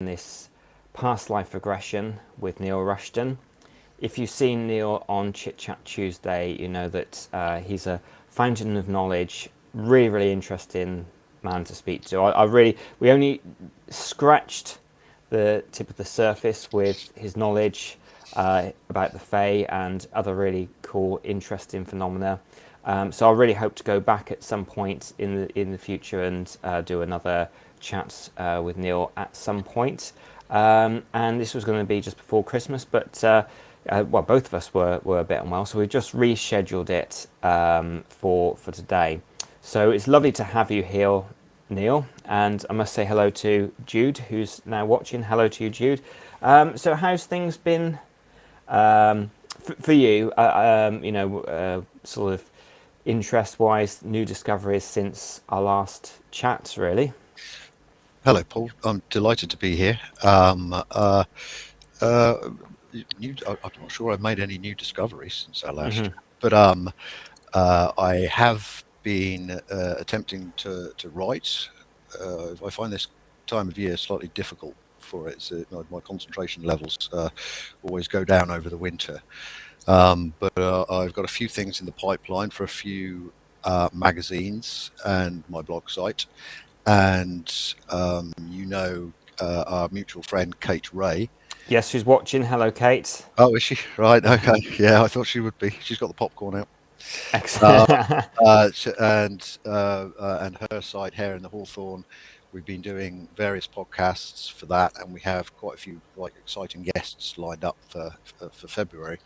this past life regression with Neil Rushton. If you've seen Neil on Chit Chat Tuesday, you know that he's a fountain of knowledge, really interesting man to speak to. We only scratched the tip of the surface with his knowledge about the Fae and other really cool, interesting phenomena. So I really hope to go back at some point in the future and do another chat with Neil at some point. And this was going to be just before Christmas, but well, both of us were a bit unwell, so we've just rescheduled it for today. So it's lovely to have you here, Neil, and I must say hello to Jude, who's now watching. Hello to you, Jude. So how's things been for you? Sort of interest-wise, new discoveries since our last chat, really. Hello, Paul. I'm delighted to be here. I'm not sure I've made any new discoveries since our last chat, but I have been attempting to write. I find this time of year slightly difficult for it. My concentration levels always go down over the winter. But I've got a few things in the pipeline for a few magazines and my blog site. And our mutual friend Kate Ray. Yes, she's watching. Hello, Kate. Oh, is she? Right. Okay. Yeah, I thought she would be. She's got the popcorn out. Excellent. And her site, Hair in the Hawthorn. We've been doing various podcasts for that, and we have quite a few exciting guests lined up for February.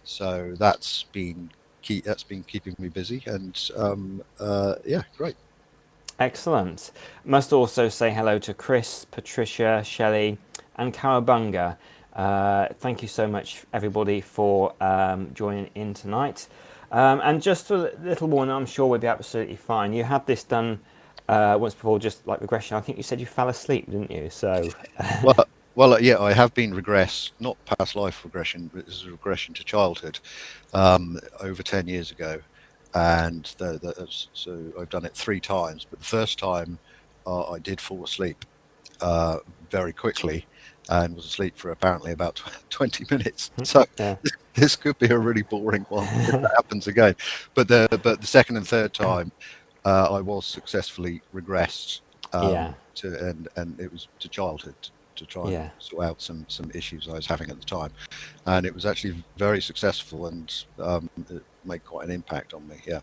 So that's been keeping me busy, and yeah, great. Excellent. Must also say hello to Chris, Patricia, Shelley, and Cowabunga. Thank you so much, everybody, for joining in tonight. And just a little warning, I'm sure we'll be absolutely fine. You had this done once before, just like regression. I think you said you fell asleep, didn't you? So. Yeah, I have been not past life regression, but this is regression to childhood over 10 years ago. And so I've done it 3 times. But the first time I did fall asleep very quickly and was asleep for apparently about 20 minutes. So Yeah. this could be a really boring one if that happens again. But the second and third time I was successfully regressed Yeah. and it was to childhood to try Yeah. and sort out some issues I was having at the time. And it was actually very successful, and it made quite an impact on me. Yeah.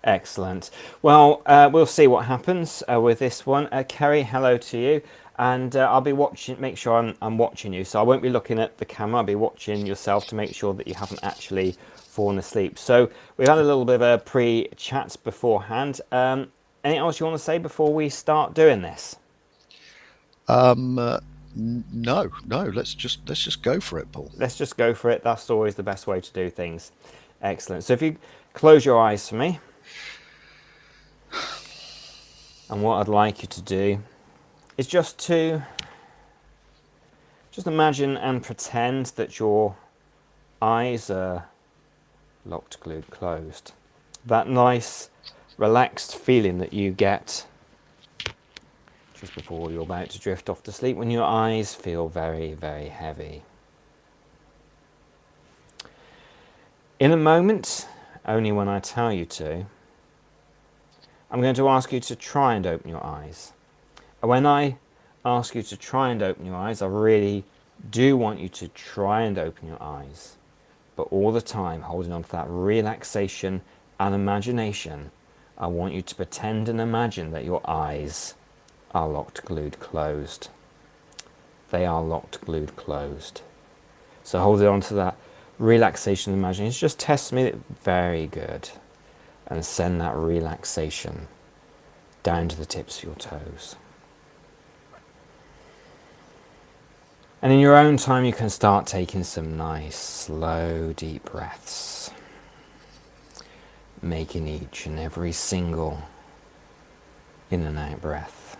Excellent. Well, we'll see what happens with this one. Kerry, hello to you. And I'll be watching, make sure I'm watching you. So I won't be looking at the camera. I'll be watching yourself to make sure that you haven't actually fallen asleep. So we've had a little bit of a pre-chat beforehand. Anything else you want to say before we start doing this? No. Let's just go for it, Paul. Let's just go for it. That's always the best way to do things. Excellent. So if you close your eyes for me. And what I'd like you to do is just imagine and pretend that your eyes are locked, glued, closed. That nice, relaxed feeling that you get just before you're about to drift off to sleep when your eyes feel very, very heavy. In a moment, only when I tell you to, I'm going to ask you to try and open your eyes. And when I ask you to try and open your eyes, I really do want you to try and open your eyes. But all the time, holding on to that relaxation and imagination, I want you to pretend and imagine that your eyes are locked, glued, closed. They are locked, glued, closed. So holding on to that relaxation and imagination, just test me. Very good. And send that relaxation down to the tips of your toes. And in your own time, you can start taking some nice, slow, deep breaths, making each and every single in and out breath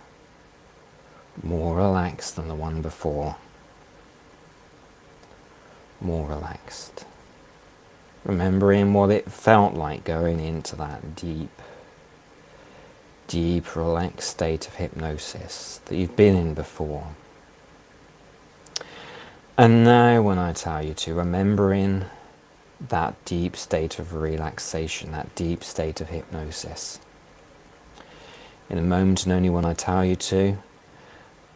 more relaxed than the one before, more relaxed. Remembering what it felt like going into that deep, relaxed state of hypnosis that you've been in before. And now when I tell you to, remembering that deep state of relaxation, that deep state of hypnosis. In a moment, and only when I tell you to,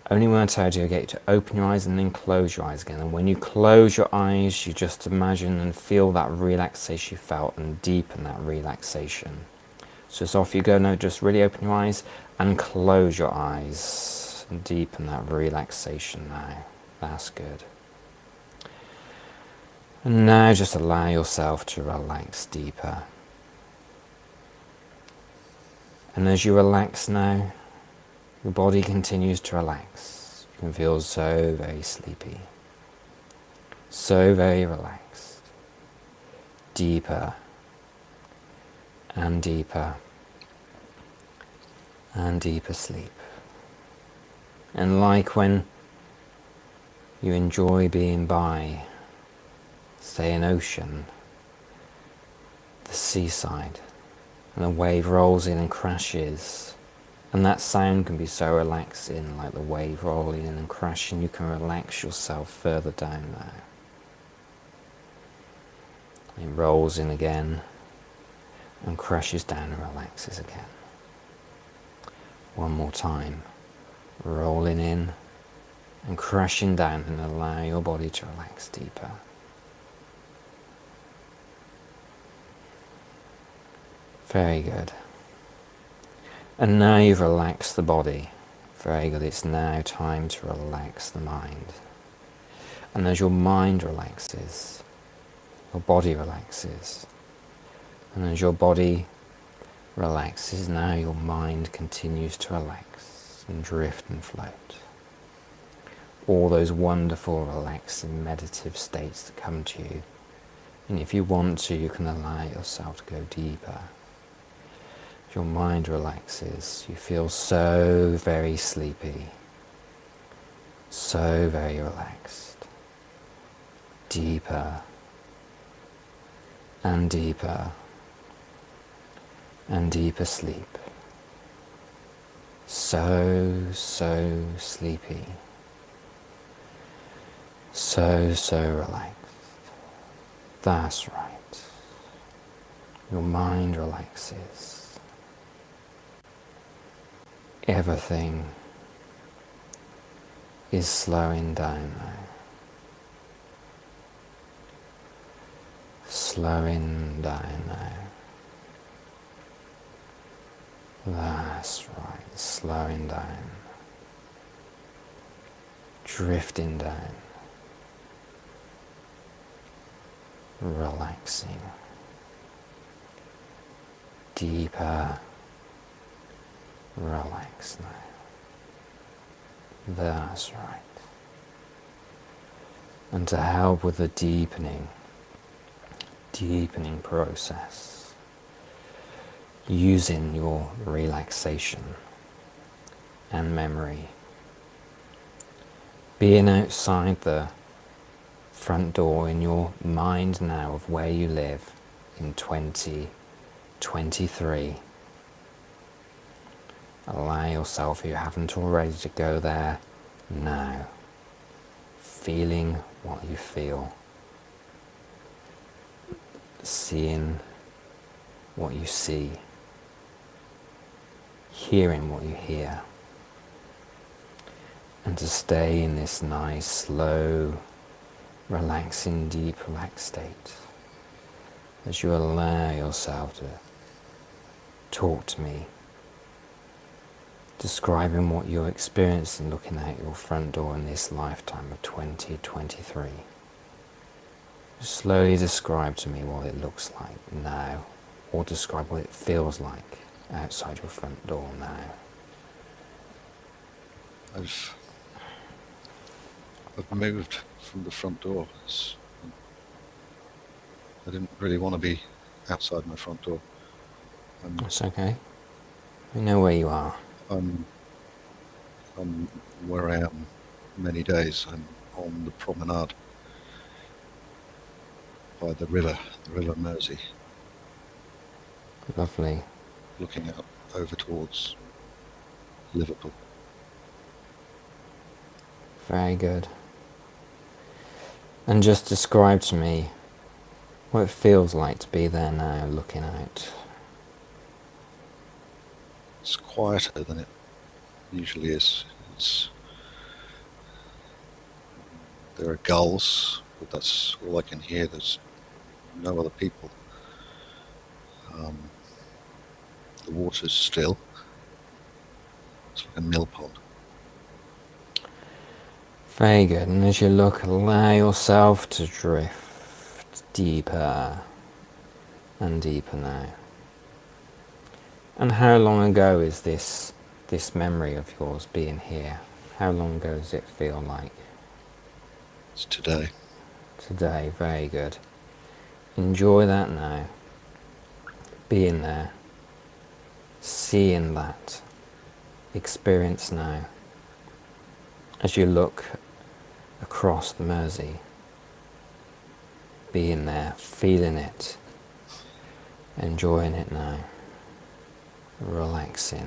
get you to open your eyes and then close your eyes again. And when you close your eyes, you just imagine and feel that relaxation you felt and deepen that relaxation. So it's off you go now, just really open your eyes and close your eyes and deepen that relaxation now. That's good. And now just allow yourself to relax deeper. And as you relax now, your body continues to relax. You can feel so very sleepy, so very relaxed, deeper and deeper and deeper sleep. And like when you enjoy being by, say, an ocean, the seaside, and a wave rolls in and crashes, and that sound can be so relaxing, like the wave rolling in and crashing. You can relax yourself further down there. It rolls in again and crashes down and relaxes again. One more time, rolling in and crashing down, and allow your body to relax deeper. Very good. And now you've relaxed the body. Very good. It's now time to relax the mind. And as your mind relaxes, your body relaxes. And as your body relaxes, now your mind continues to relax and drift and float. All those wonderful, relaxing, meditative states that come to you. And if you want to, you can allow yourself to go deeper. As your mind relaxes, you feel so very sleepy, so very relaxed, deeper and deeper and deeper sleep. So sleepy, so relaxed. That's right. Your mind relaxes. Everything is slowing down now. Slowing down now. That's right, slowing down. Drifting down. Relaxing. Deeper. Relax now. That's right. And to help with the deepening process, using your relaxation and memory, being outside the front door in your mind now of where you live in 2023. Allow yourself, if you haven't already, to go there now, feeling what you feel, seeing what you see, hearing what you hear, and to stay in this nice, slow, relaxing, deep, relaxed state as you allow yourself to talk to me, describing what you're experiencing looking out your front door in this lifetime of 2023. Slowly describe to me what it looks like now, or describe what it feels like outside your front door now. I've moved from the front door. I didn't really want to be outside my front door. That's okay. We know where you are. I'm where I am many days. I'm on the promenade by the River Mersey. Lovely. Looking out over towards Liverpool. Very good. And just describe to me what it feels like to be there now, looking out. It's quieter than it usually is. There are gulls, but that's all I can hear. There's no other people. The water's still. It's like a mill pond. Very good. And as you look, allow yourself to drift deeper and deeper now. And how long ago is this memory of yours being here? How long ago does it feel like? It's today. Today. Very good. Enjoy that now. Being there. Seeing that. Experience now. As you look across the Mersey. Being there. Feeling it. Enjoying it now. Relaxing.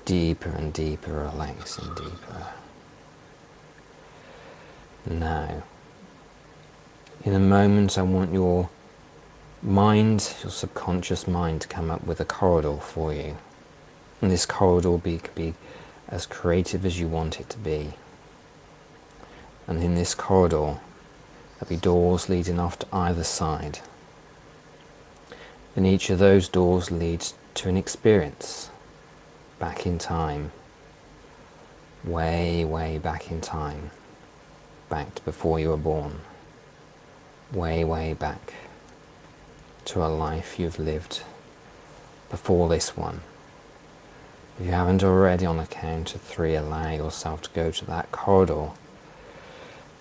Deeper and deeper, relaxing deeper. Now, in a moment I want your mind, your subconscious mind, to come up with a corridor for you. And this corridor could be as creative as you want it to be. And in this corridor, there'll be doors leading off to either side. And each of those doors leads to an experience back in time, way, way back in time, back to before you were born, way, way back to a life you've lived before this one. If you haven't already, on the count of 3, allow yourself to go to that corridor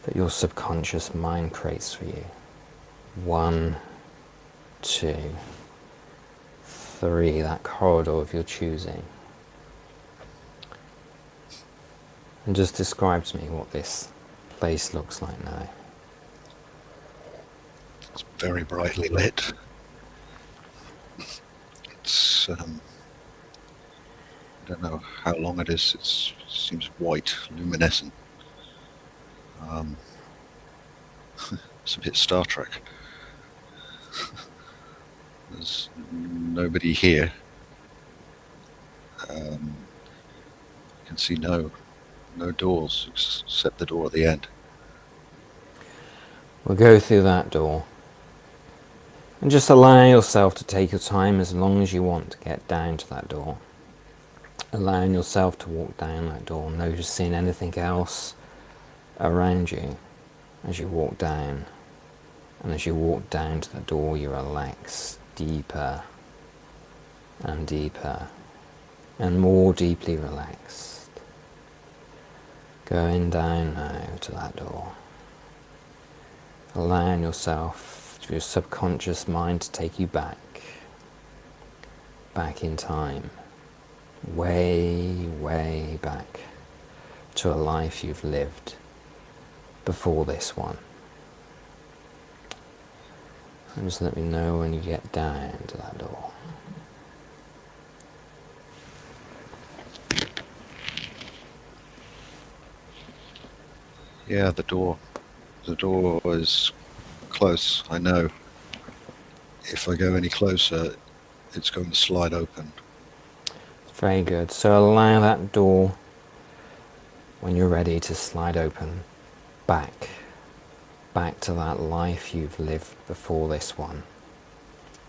that your subconscious mind creates for you. 1, 2, 3, that corridor of your choosing. And just describe to me what this place looks like now. It's very brightly lit. It's, I don't know how long it is. It seems white, luminescent. It's a bit Star Trek. There's nobody here. You can see no doors except the door at the end. We'll go through that door. And just allow yourself to take your time as long as you want to get down to that door. Allowing yourself to walk down that door, noticing anything else around you as you walk down. And as you walk down to the door, you relax deeper and deeper and more deeply relaxed. Going down now to that door. Allowing yourself, your subconscious mind, to take you back in time, way, way back to a life you've lived before this one. And just let me know when you get down to that door. Yeah, the door is close, I know. If I go any closer, it's going to slide open. Very good. So allow that door, when you're ready, to slide open back to that life you've lived before this one.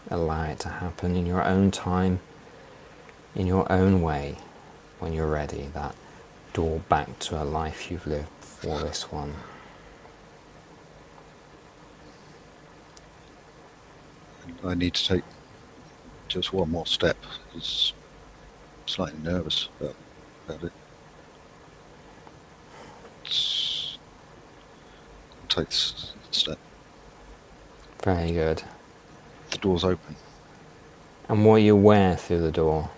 Allow it to happen in your own time, in your own way, when you're ready. That door back to a life you've lived before this one. I need to take just one more step. It's slightly nervous about it. I'll take this step. Very good. The door's open. And what you wear through the door?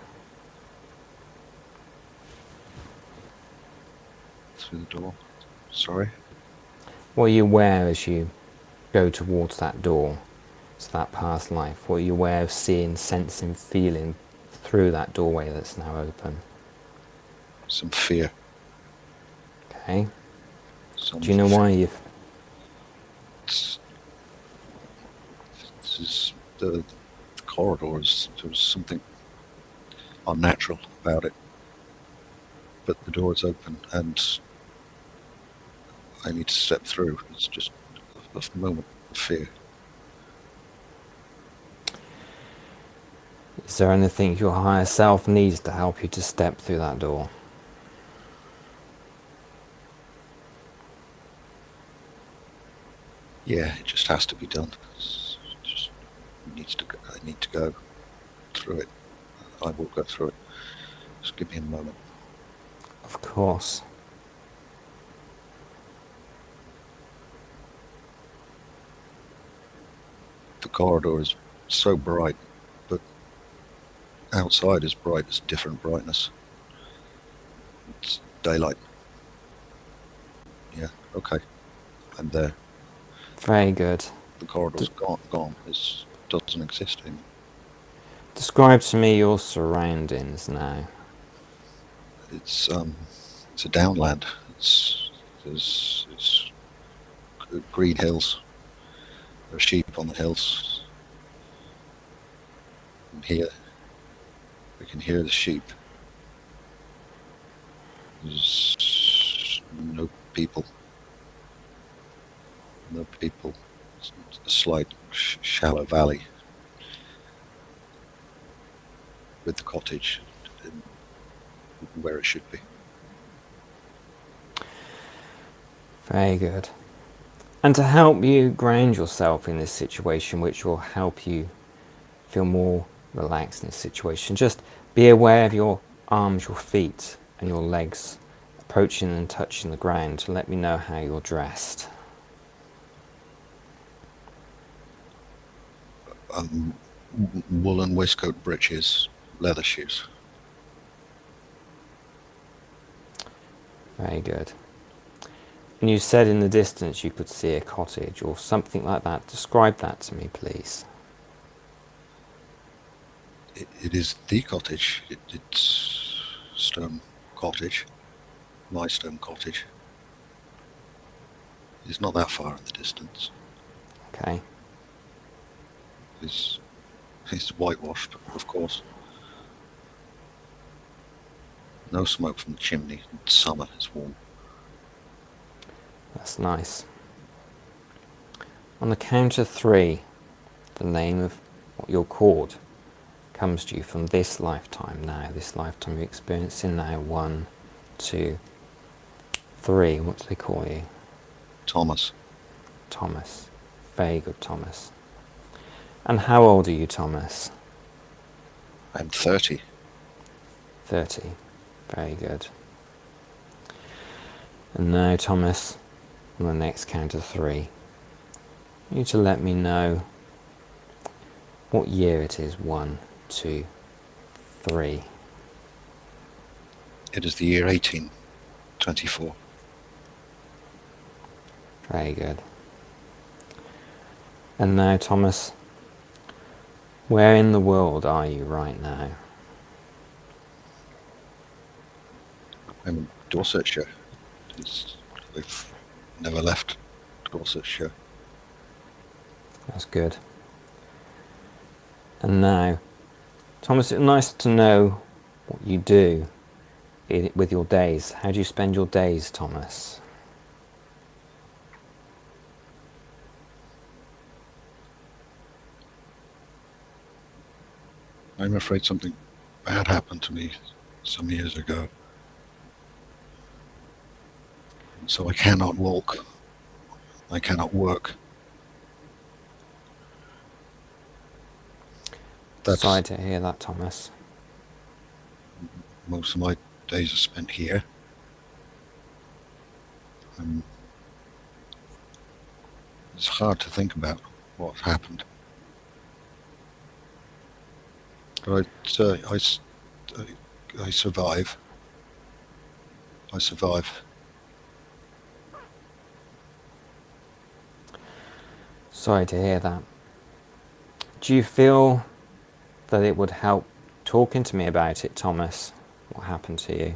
Through the door. Sorry? What you wear as you go towards that door, to that past life? What you wear of seeing, sensing, feeling through that doorway that's now open? Some fear. Okay. Some Do you know why you've the corridors, there was something unnatural about it. But the door's open and I need to step through. It's just a moment of fear. Is there anything your higher self needs to help you to step through that door? Yeah, it just has to be done. I need to go through it. I will go through it. Just give me a moment. Of course. The corridor is so bright, but outside is bright as different brightness. It's daylight. Yeah, okay. I'm there. Very good. The corridor's gone. It doesn't exist anymore. Describe to me your surroundings now. It's a downland. It's green hills. There are sheep on the hills. And here, we can hear the sheep. There's no people. No people. It's a slight shallow valley with the cottage where it should be. Very good. And to help you ground yourself in this situation, which will help you feel more relaxed in this situation, just be aware of your arms, your feet, and your legs approaching and touching the ground to let me know how you're dressed. Woolen waistcoat, breeches, leather shoes. Very good. And you said in the distance you could see a cottage or something like that. Describe that to me, please. It is the cottage. It's stone cottage. My stone cottage. It's not that far in the distance. Okay. It's whitewashed, of course. No smoke from the chimney. It's summer. It's warm. That's nice. On the count of 3, the name of what you're called comes to you from this lifetime now, this lifetime you're experiencing now. 1, 2, 3. What do they call you? Thomas. Thomas. Very good, Thomas. And how old are you, Thomas? I'm 30. 30. Very good. And now, Thomas, on the next count of 3, you need to let me know what year it is. 1, 2, 3. It is the year 1824. Very good. And now, Thomas, where in the world are you right now? I'm in Dorsetshire. We've never left Dorsetshire. That's good. And now, Thomas, it's nice to know what you do with your days. How do you spend your days, Thomas? I'm afraid something bad happened to me some years ago. And so I cannot walk. I cannot work. Sorry to hear that, Thomas. Most of my days are spent here. It's hard to think about what happened. But I survive. I survive. Sorry to hear that. Do you feel that it would help talking to me about it, Thomas? What happened to you?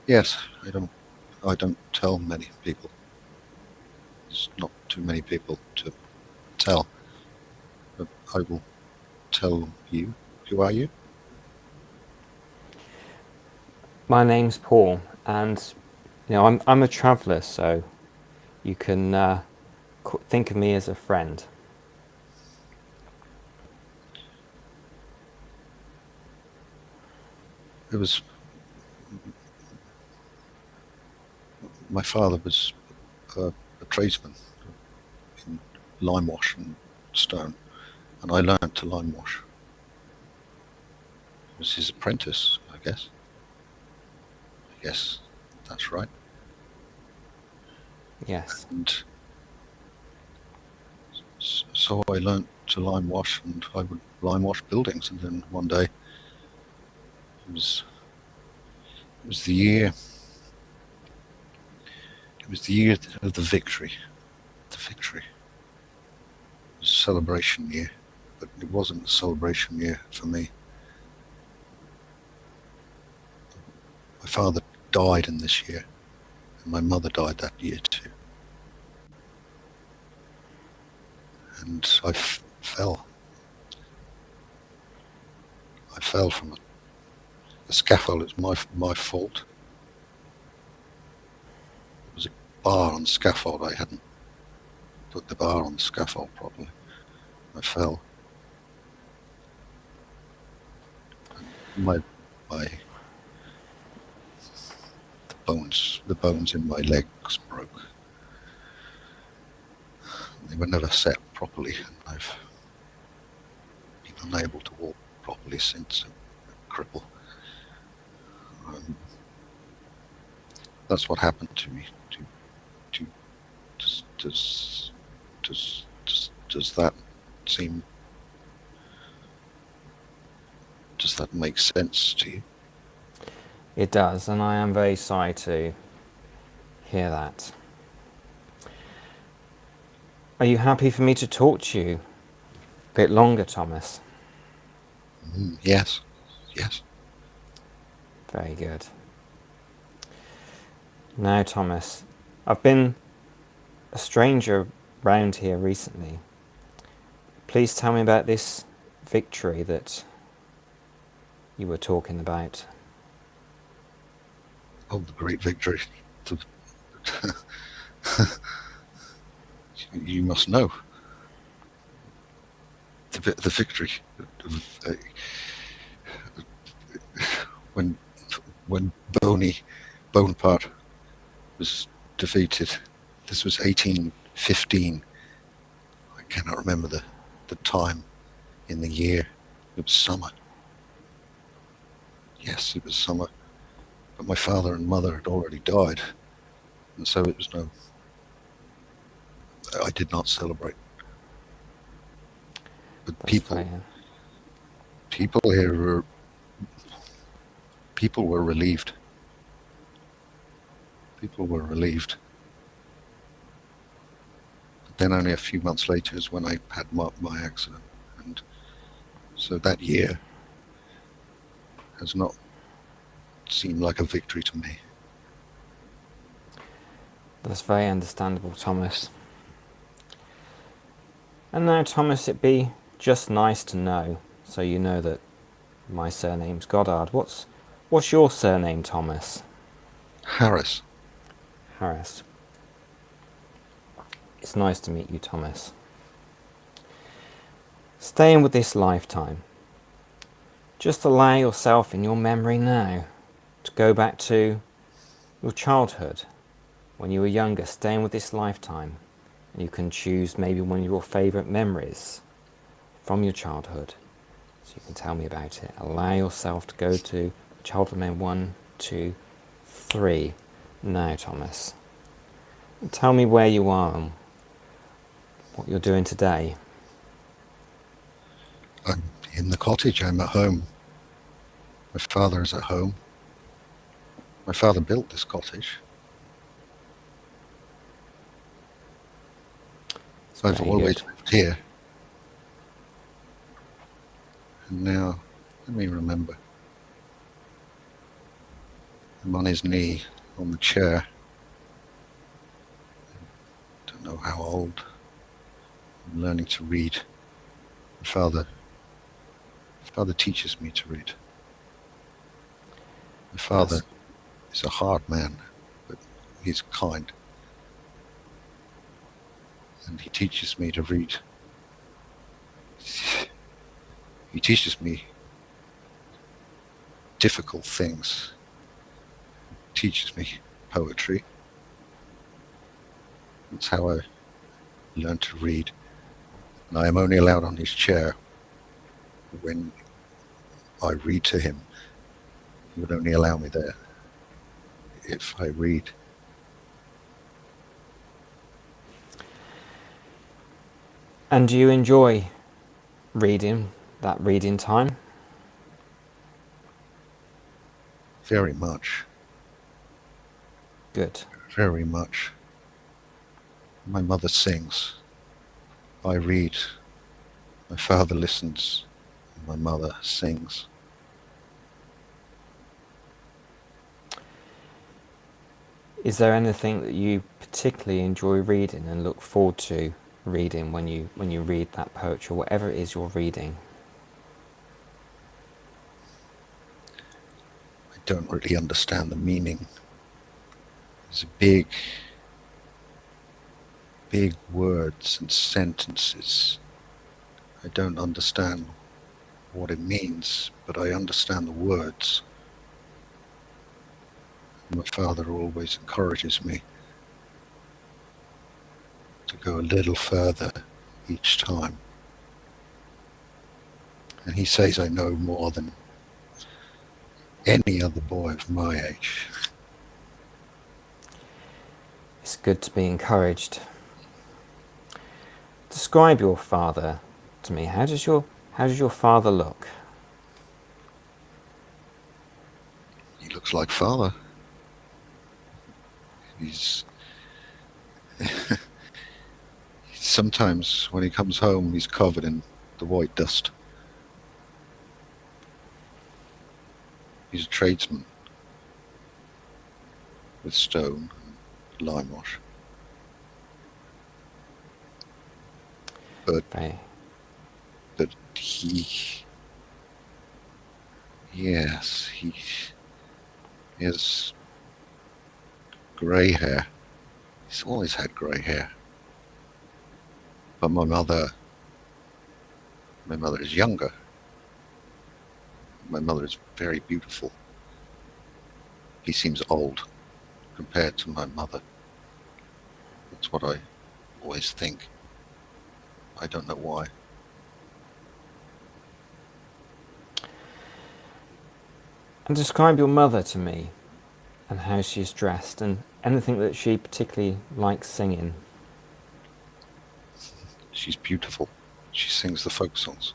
Yes, I don't tell many people. There's not too many people to tell. but I will tell you. Who are you? My name's Paul, and I'm a traveller, so you can think of me as a friend. It was my father was a tradesman in lime wash and stone, and I learned to lime wash. I was his apprentice, I guess. I guess that's right. Yes. And so I learned to lime wash, and I would lime wash buildings. And then one day, it was the year. It was the year of the victory. The victory. It was a celebration year, but it wasn't a celebration year for me. My father died in this year, and my mother died that year too. And I fell. I fell from a scaffold. It's my fault. There was a bar on the scaffold. I hadn't put the bar on the scaffold properly. I fell. And the bones in my legs broke. They were never set properly, and I've been unable to walk properly since. A cripple. That's what happened to me. Does that seem? Does that make sense to you? It does, and I am very sorry to hear that. Are you happy for me to talk to you a bit longer, Thomas? Yes. Yes. Very good. Now, Thomas, I've been a stranger round here recently. Please tell me about this victory that you were talking about. Oh, the great victory. You must know. The victory. When Bonaparte was defeated. This was 1815. I cannot remember the time in the year. It was summer. Yes, it was summer. But my father and mother had already died, and so it was I did not celebrate. But people were relieved. People were relieved. But then only a few months later is when I had my accident, and so that year has not seemed like a victory to me. That's very understandable, Thomas. And now, Thomas, it'd be just nice to know, so you know that my surname's Goddard. What's your surname, Thomas? Harris. Harris. It's nice to meet you, Thomas. Staying with this lifetime, just allow yourself in your memory now to go back to your childhood, when you were younger, staying with this lifetime. And you can choose maybe one of your favourite memories from your childhood. So you can tell me about it. Allow yourself to go to childhood memory 1, 2, 3. Now, Thomas. Tell me where you are and what you're doing today. I'm in the cottage. I'm at home. My father is at home. My father built this cottage. I've always lived here. And now, let me remember. I'm on his knee on the chair. Don't know how old. I'm learning to read. My father teaches me to read. My father is a hard man, but he's kind. And he teaches me to read. He teaches me difficult things. He teaches me poetry. That's how I learned to read. And I am only allowed on his chair when I read to him. He would only allow me there if I read. And do you enjoy reading, that reading time? Very much. Good. Very much. My mother sings. I read. My father listens. My mother sings. Is there anything that you particularly enjoy reading and look forward to reading when you read that poetry, or whatever it is you're reading? I don't really understand the meaning. There's big words and sentences. I don't understand what it means, but I understand the words. My father always encourages me to go a little further each time. And he says I know more than any other boy of my age. It's good to be encouraged. Describe your father to me. How does your father look? He looks like father. He's sometimes when he comes home, he's covered in the white dust. He's a tradesman with stone and lime wash. But he has grey hair. He's always had grey hair. But my mother is younger. My mother is very beautiful. He seems old compared to my mother. That's what I always think. I don't know why. And describe your mother to me, and how she's dressed, and anything that she particularly likes singing. She's beautiful. She sings the folk songs.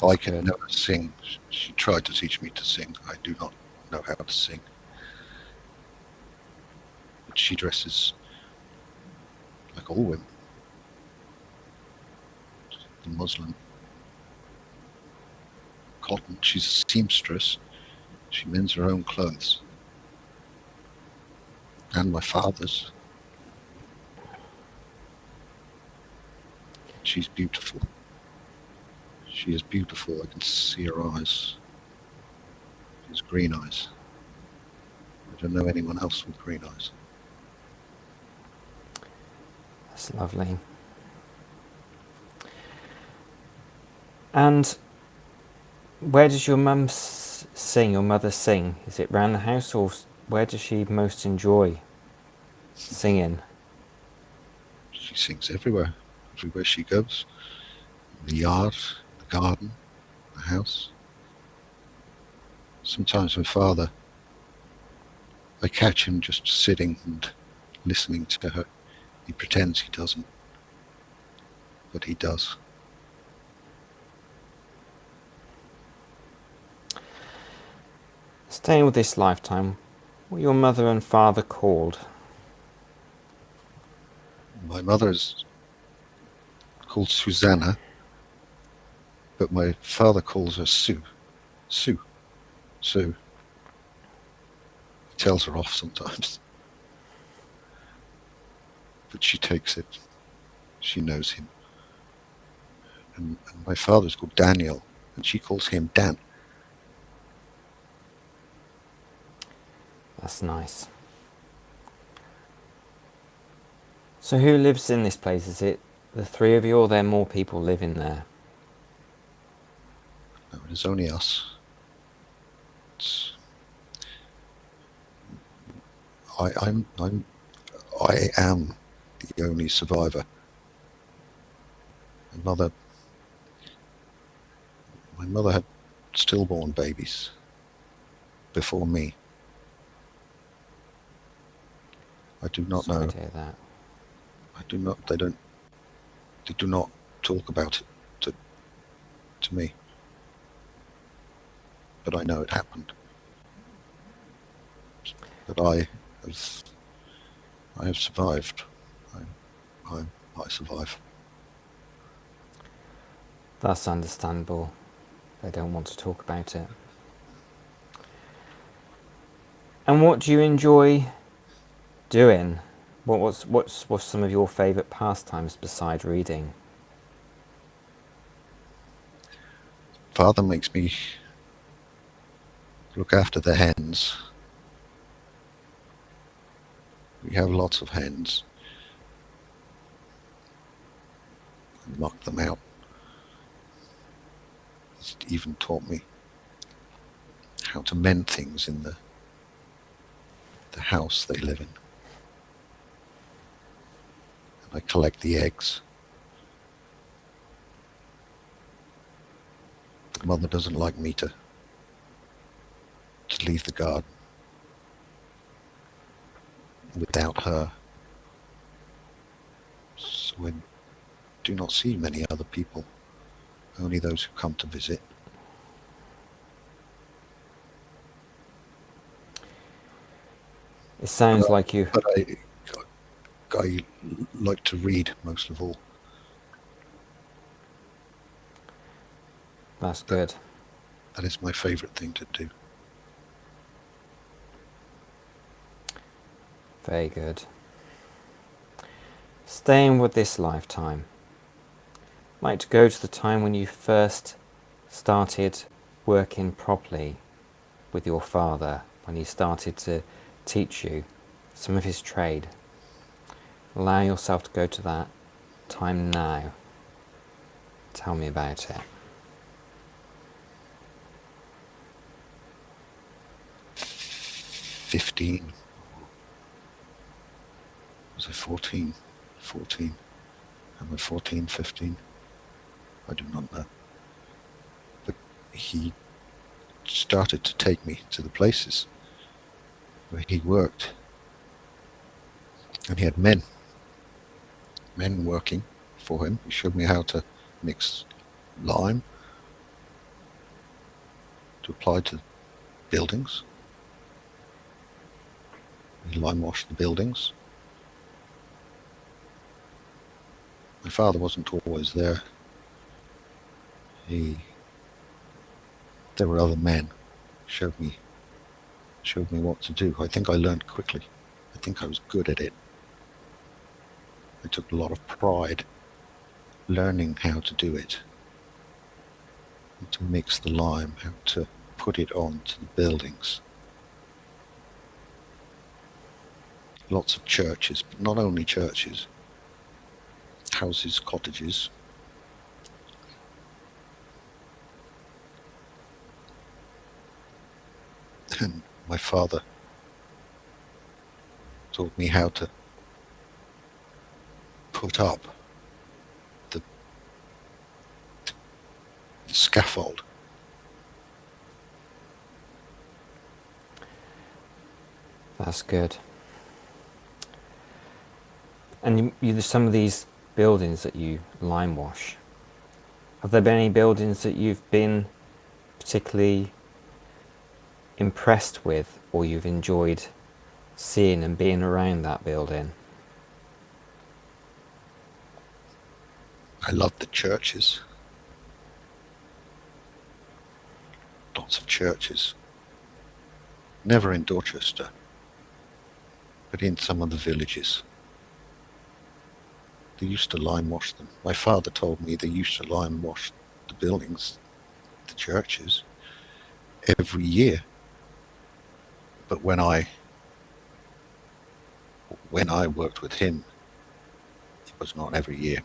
I can never sing. She tried to teach me to sing. I do not know how to sing. But she dresses like all women. The Muslim cotton. She's a seamstress. She mends her own clothes. And my father's. She's beautiful. She is beautiful. I can see her eyes. She has green eyes. I don't know anyone else with green eyes. That's lovely. And where does your mum sing, your mother sing? Is it round the house, or where does she most enjoy singing? She sings everywhere she goes. In the yard, the garden, the house. Sometimes my father, I catch him just sitting and listening to her. He pretends he doesn't, but he does. Staying with this lifetime, what are your mother and father called? My mother is called Susanna, but my father calls her Sue. Sue. He tells her off sometimes. But she takes it. She knows him. and my father's called Daniel, and she calls him Dan. That's nice. So who lives in this place? Is it the three of you, or are there more people living there? No, it is only us. It's, I am the only survivor. My mother had stillborn babies before me. I do not Sorry know. to hear that. I do not. They do not talk about it to me. But I know it happened. But I have survived. I survive. That's understandable. They don't want to talk about it. And what do you enjoy doing? What's some of your favourite pastimes beside reading? Father makes me look after the hens. We have lots of hens. And knock them out. He's even taught me how to mend things in the house they live in. And I collect the eggs. But Mother doesn't like me to leave the garden without her. So I do not see many other people, only those who come to visit. It sounds like you... But I like to read most of all. That's good. That is my favourite thing to do. Very good. Staying with this lifetime, I'd like to go to the time when you first started working properly with your father, when he started to teach you some of his trade. Allow yourself to go to that time now. Tell me about it. 15. Was I 14? 14. Am I 14, 15? I do not know. But he started to take me to the places where he worked. And he had men working for him. He showed me how to mix lime to apply to buildings. He lime washed the buildings. My father wasn't always there. There were other men showed me what to do. I think I learned quickly. I think I was good at it. I took a lot of pride learning how to do it. How to mix the lime, how to put it onto the buildings. Lots of churches, but not only churches. Houses, cottages. And my father taught me how to put up the scaffold. That's good. And some of these buildings that you lime wash, have there been any buildings that you've been particularly impressed with, or you've enjoyed seeing and being around that building? I love the churches. Lots of churches. Never in Dorchester, but in some of the villages. They used to lime wash them. My father told me they used to lime wash the buildings, the churches, every year. But when I worked with him, it was not every year.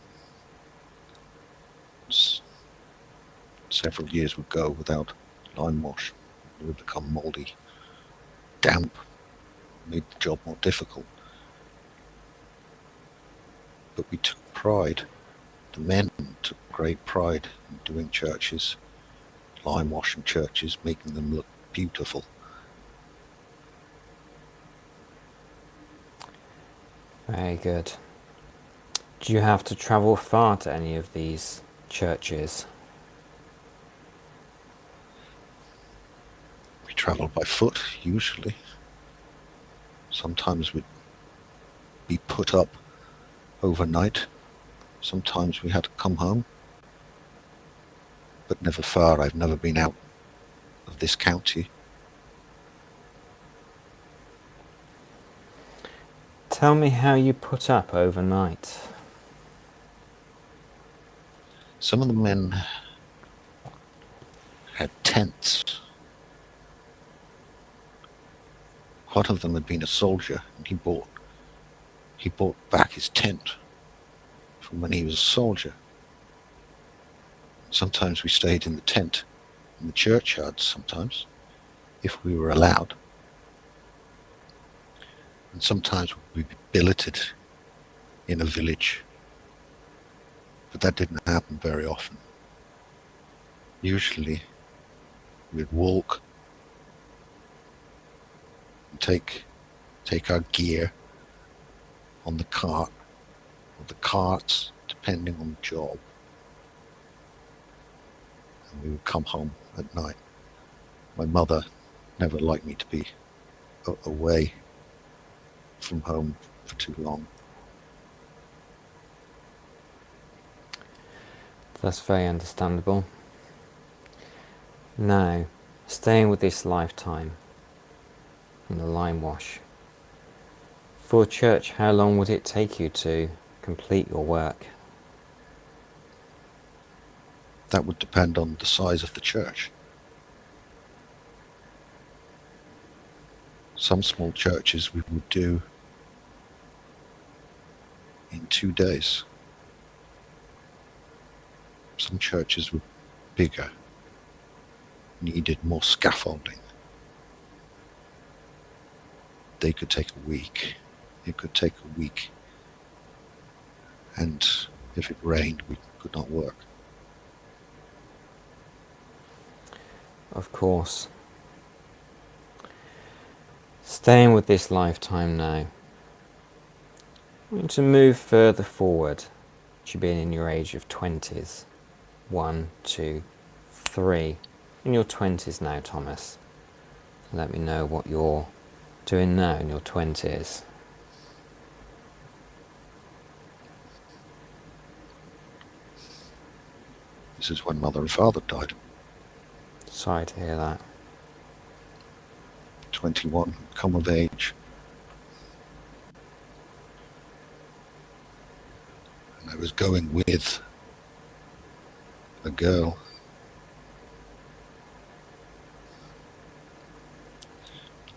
Several years would go without lime wash. It would become mouldy, damp, made the job more difficult. But we took pride. The men took great pride in doing churches, lime washing churches, making them look beautiful. Very good. Do you have to travel far to any of these churches? We travelled by foot, usually. Sometimes we'd be put up overnight. Sometimes we had to come home. But never far. I've never been out of this county. Tell me how you put up overnight. Some of the men had tents. One of them had been a soldier, and he bought back his tent from when he was a soldier. Sometimes we stayed in the tent, in the churchyard sometimes, if we were allowed. And sometimes we'd be billeted in a village, but that didn't happen very often. Usually we'd walk and take our gear on the cart, or the carts, depending on the job. And we would come home at night. My mother never liked me to be away from home for too long. That's very understandable. Now, staying with this lifetime in the lime wash. For church, how long would it take you to complete your work? That would depend on the size of the church. Some small churches we would do in 2 days. Some churches were bigger, needed more scaffolding. They could take a week. It could take a week. And if it rained, we could not work. Of course. Staying with this lifetime now. I'm going to move further forward to being in your age of 20s. 1, 2, 3. In your 20s now, Thomas. Let me know what you're doing now in your 20s. This is when mother and father died. Sorry to hear that. 21, come of age. And I was going with a girl.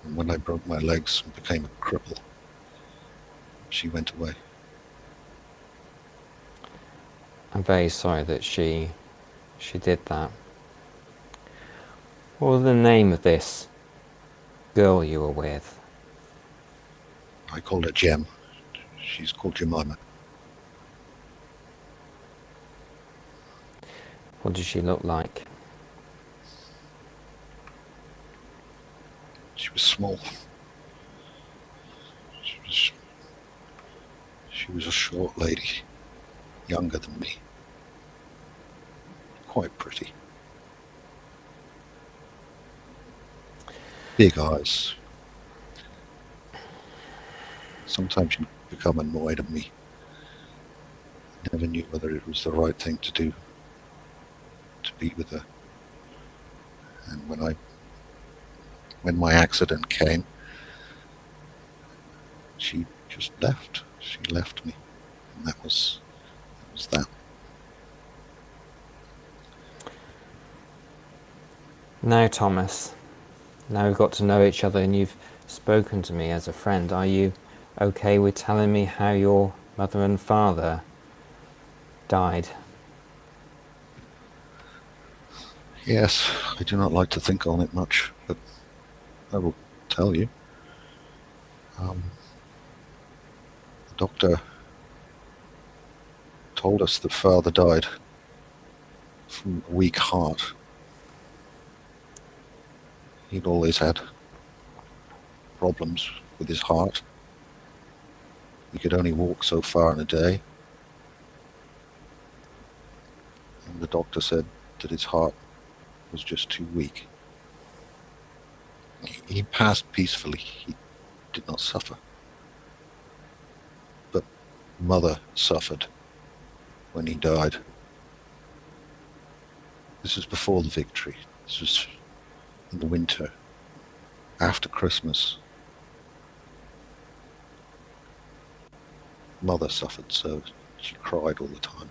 And when I broke my legs and became a cripple, she went away. I'm very sorry that she did that. What was the name of this girl you were with? I called her Jem. She's called Jemima. What did she look like? She was small. She was a short lady, younger than me. Quite pretty. Big eyes. Sometimes you become annoyed at me. Never knew whether it was the right thing to do to be with her. And when my accident came, she just left. She left me. And that was It's that. Now, Thomas, now we've got to know each other and you've spoken to me as a friend, are you okay with telling me how your mother and father died? Yes, I do not like to think on it much, but I will tell you. The doctor told us that father died from a weak heart. He'd always had problems with his heart. He could only walk so far in a day. And the doctor said that his heart was just too weak. He passed peacefully. He did not suffer. But mother suffered when he died. This was before the victory. This was in the winter, after Christmas. Mother suffered, so she cried all the time.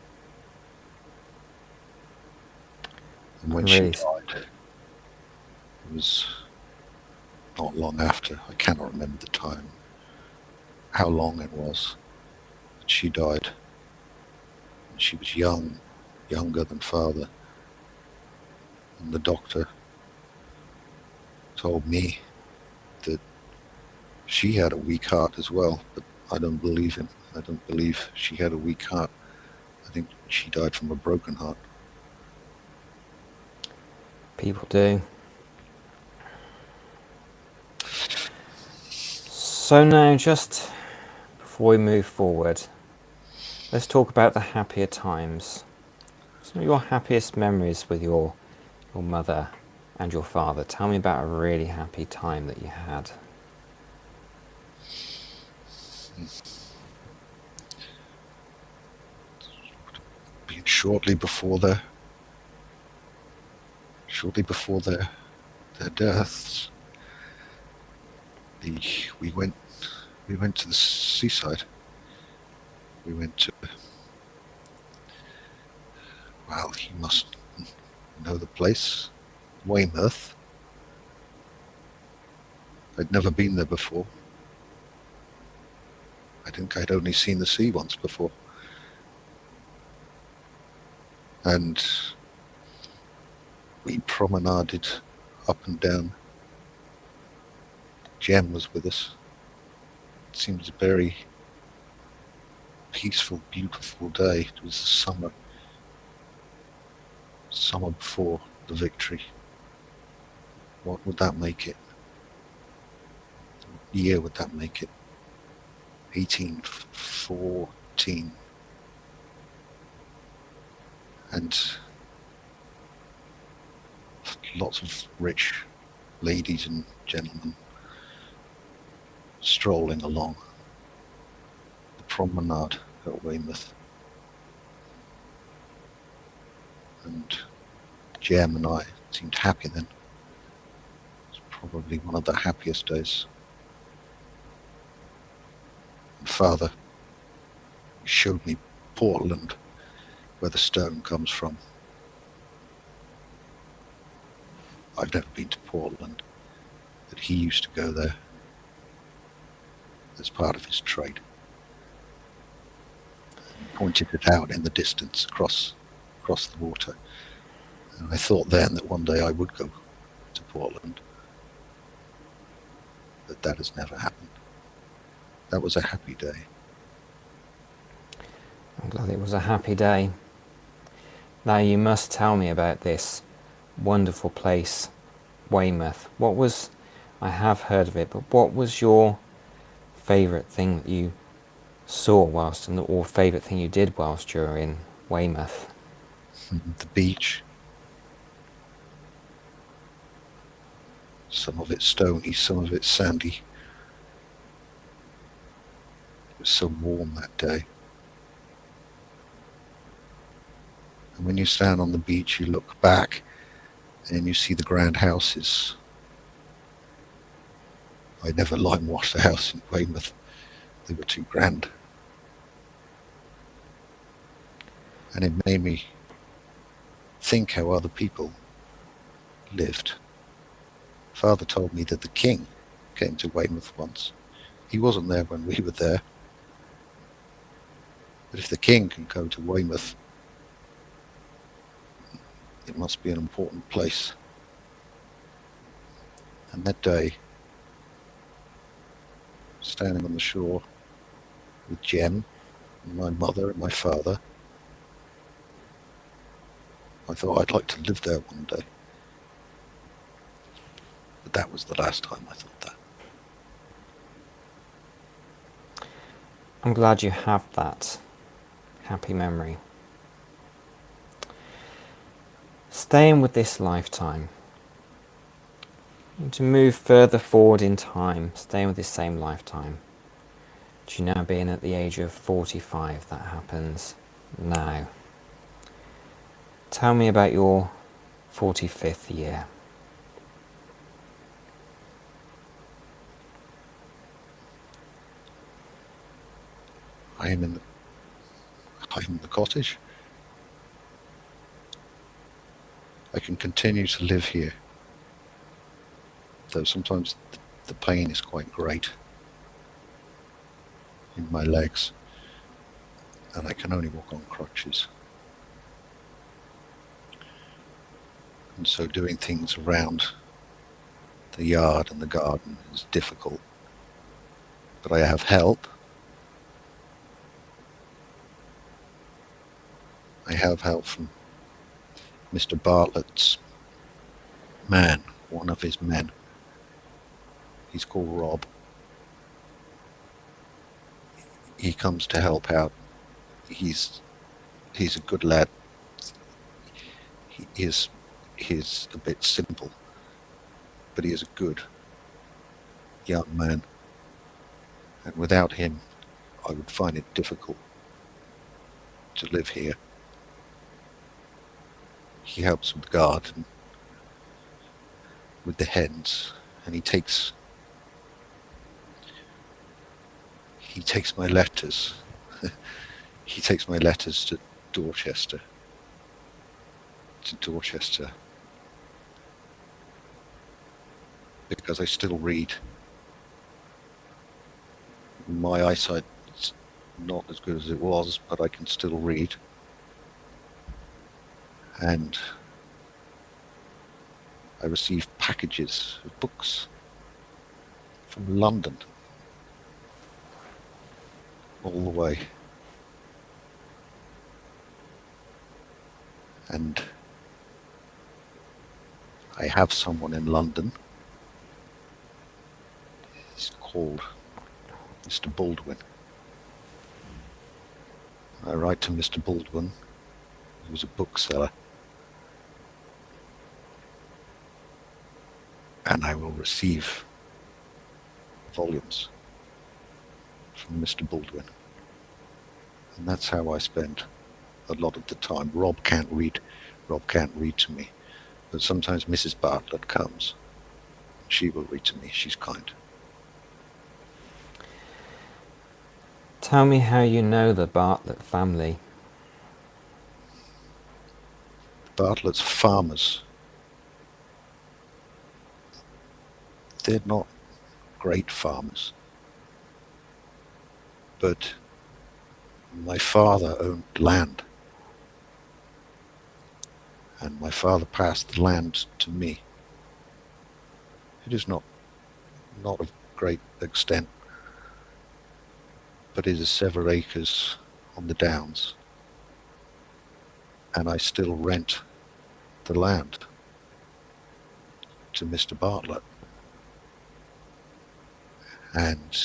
And when she died, it was not long after. I cannot remember the time, how long it was, but she died. And she was young, younger than father. And the doctor told me that she had a weak heart as well, but I don't believe him. I don't believe she had a weak heart. I think she died from a broken heart. People do. So now, just before we move forward, let's talk about the happier times. Some of your happiest memories with your mother and your father. Tell me about a really happy time that you had. Shortly before their deaths, we went to the seaside. We went to, well, you must know the place, Weymouth. I'd never been there before. I think I'd only seen the sea once before. And we promenaded up and down. Jem was with us. It seemed a very peaceful, beautiful day. It was the summer before the victory. What would that make it? What year would that make it? 1814. And lots of rich ladies and gentlemen strolling along the promenade at Weymouth. And Jem and I seemed happy then. It was probably one of the happiest days. And Father showed me Portland, where the stone comes from. I've never been to Portland, but he used to go there as part of his trade. He pointed it out in the distance across the water. And I thought then that one day I would go to Portland, but that has never happened. That was a happy day. I'm glad it was a happy day. Now you must tell me about this wonderful place, Weymouth. I have heard of it, but what was your favourite thing that you saw or favourite thing you did whilst you were in Weymouth? The beach. Some of it stony, some of it sandy. It was so warm that day. And when you stand on the beach, you look back and you see the grand houses. I never lime washed a house in Weymouth. They were too grand. and it made me think how other people lived. Father told me that the king came to Weymouth once. He wasn't there when we were there. But if the king can go to Weymouth, it must be an important place. And that day, standing on the shore with Jem, and my mother and my father, I thought I'd like to live there one day. But that was the last time I thought that. I'm glad you have that happy memory. Staying with this lifetime, to move further forward in time, staying with this same lifetime, to now being at the age of 45, that happens now. Tell me about your 45th year. I am in the cottage. I can continue to live here, though sometimes the pain is quite great in my legs, and I can only walk on crutches. And so doing things around the yard and the garden is difficult. But I have help. I have help from Mr. Bartlett's man, one of his men. He's called Rob. He comes to help out. He's a good lad. He's a bit simple, but he is a good young man. And without him, I would find it difficult to live here. He helps with the garden, with the hens, and he takes my letters. He takes my letters to Dorchester. Because I still read. My eyesight's not as good as it was, but I can still read. And I receive packages of books from London all the way. And I have someone in London. He's called Mr. Baldwin. I write to Mr. Baldwin, who's a bookseller, and I will receive volumes from Mr. Baldwin. And that's how I spend a lot of the time. Rob can't read to me, but sometimes Mrs. Bartlett comes. She will read to me. She's kind. Tell me how you know the Bartlett family. Bartlett's farmers. They're not great farmers, but my father owned land, and my father passed the land to me. It is not of great extent, but it is several acres on the downs, and I still rent the land to Mr. Bartlett. And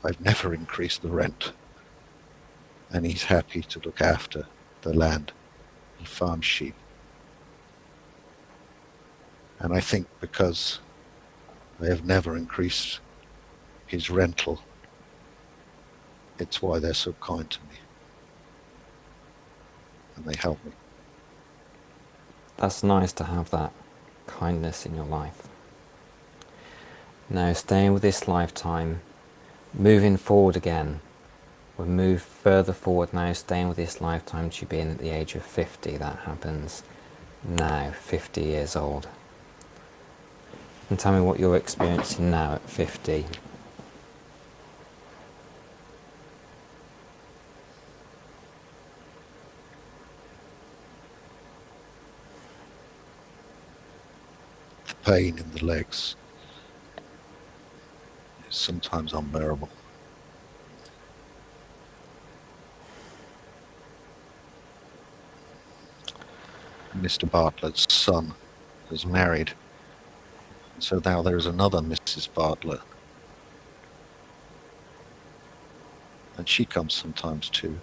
I've never increased the rent, and he's happy to look after the land and farm sheep. And I think because I have never increased his rental, it's why they're so kind to me, and they help me. That's nice to have that kindness in your life. Now, staying with this lifetime, moving forward again, We'll move further forward now, staying with this lifetime to being at the age of 50. That happens now, 50 years old. And tell me what you're experiencing now at 50. The pain in the legs is sometimes unbearable. Mr. Bartlett's son is married, so now there is another Mrs. Bartlett, and she comes sometimes too.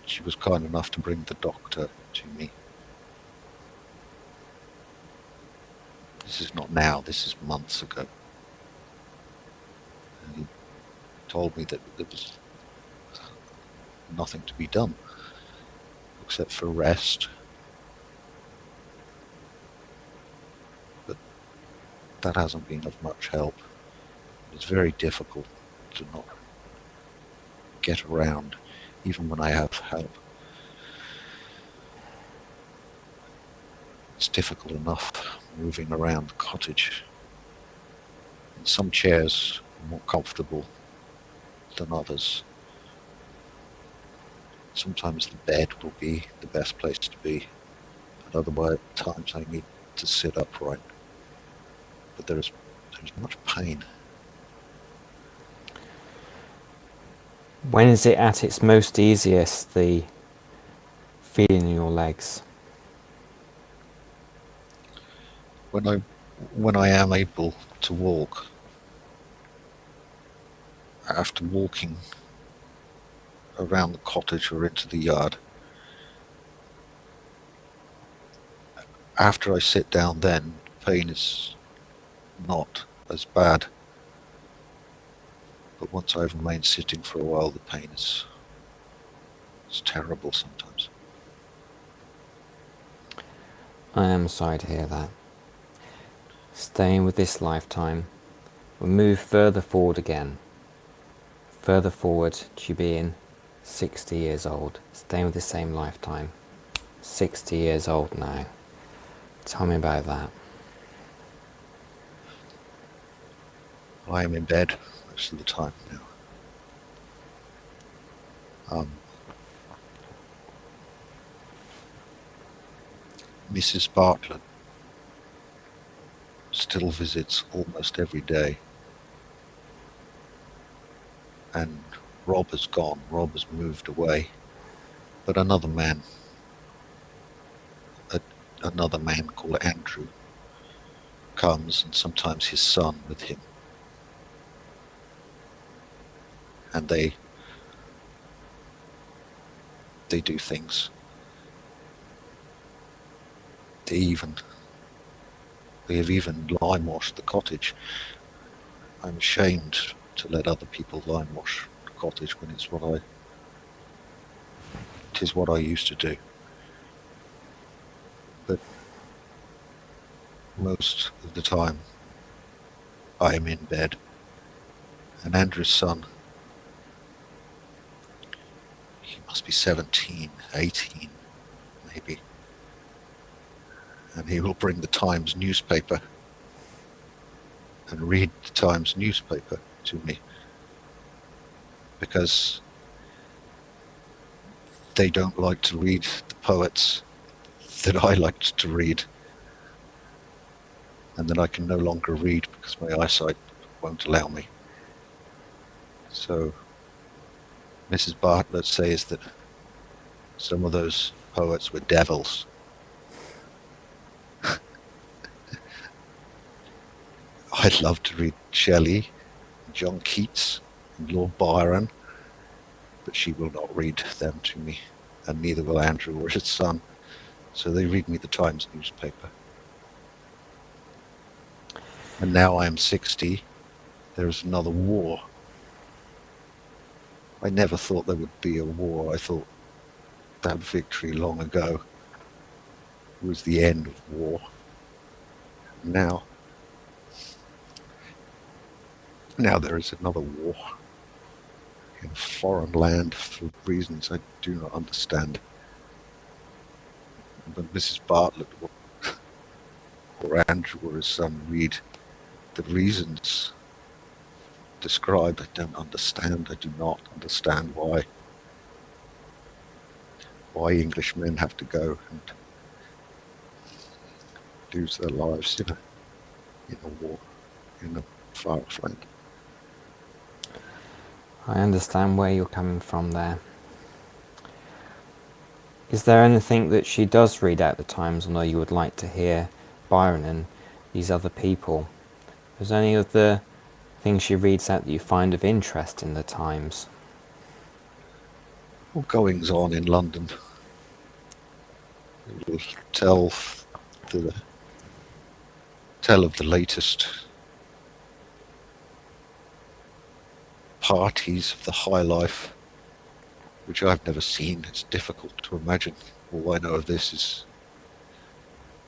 She was kind enough to bring the doctor to me. This is not now, this is months ago. And he told me that there was nothing to be done except for rest. But that hasn't been of much help. It's very difficult to not get around, even when I have help. It's difficult enough moving around the cottage. And some chairs are more comfortable than others. Sometimes the bed will be the best place to be, and other times I need to sit upright. But there's much pain. When is it at its most easiest, the feeling in your legs? When I am able to walk, after walking around the cottage or into the yard, after I sit down, then pain is not as bad. But once I've remained sitting for a while, the pain is terrible sometimes. I am sorry to hear that. Staying with this lifetime, we'll move further forward again. Further forward to being 60 years old. Staying with the same lifetime. 60 years old now. Tell me about that. I am in bed most of the time now. Mrs. Bartlett still visits almost every day. And Rob has gone. Rob has moved away. But another man called Andrew comes, and sometimes his son with him. And they do things. They have even lime washed the cottage. I'm ashamed to let other people lime wash the cottage when it is what I used to do. But most of the time I am in bed, and Andrew's son, he must be 17, 18 maybe, and he will bring the Times newspaper and read the Times newspaper to me, because they don't like to read the poets that I liked to read, and that I can no longer read because my eyesight won't allow me. So Mrs. Bartlett says that some of those poets were devils. I'd love to read Shelley, John Keats, and Lord Byron, but she will not read them to me, and neither will Andrew or his son. So they read me the Times newspaper. And now I am 60. There is another war. I never thought there would be a war. I thought that victory long ago was the end of war. Now there is another war. in a foreign land for reasons I do not understand. But Mrs. Bartlett or Andrew or his son read the reasons described, I don't understand. I do not understand why Englishmen have to go and lose their lives in a war in a far off land. I understand where you're coming from there. Is there anything that she does read out the Times, although you would like to hear Byron and these other people? Is there any of the things she reads out that you find of interest in the Times? All goings on in London. It will tell of the latest parties of the high life, which I've never seen. It's difficult to imagine. All I know of this is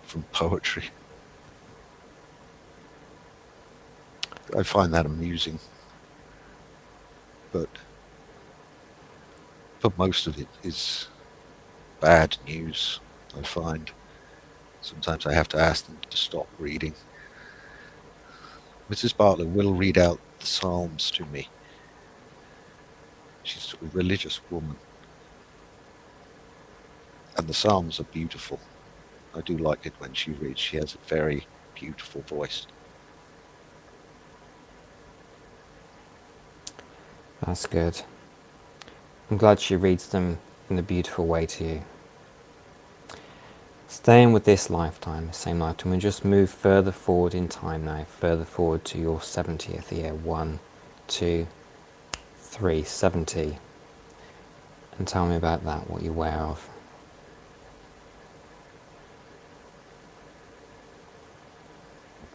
from poetry. I find that amusing, but most of it is bad news, I find. Sometimes I have to ask them to stop reading. Mrs. Bartlett will read out the Psalms to me. She's a religious woman. And the Psalms are beautiful. I do like it when she reads. She has a very beautiful voice. That's good. I'm glad she reads them in a beautiful way to you. Staying with this lifetime, same lifetime, we just move further forward in time now, further forward to your 70th year. 1, 2, 3, 70. And tell me about that, what you're aware of.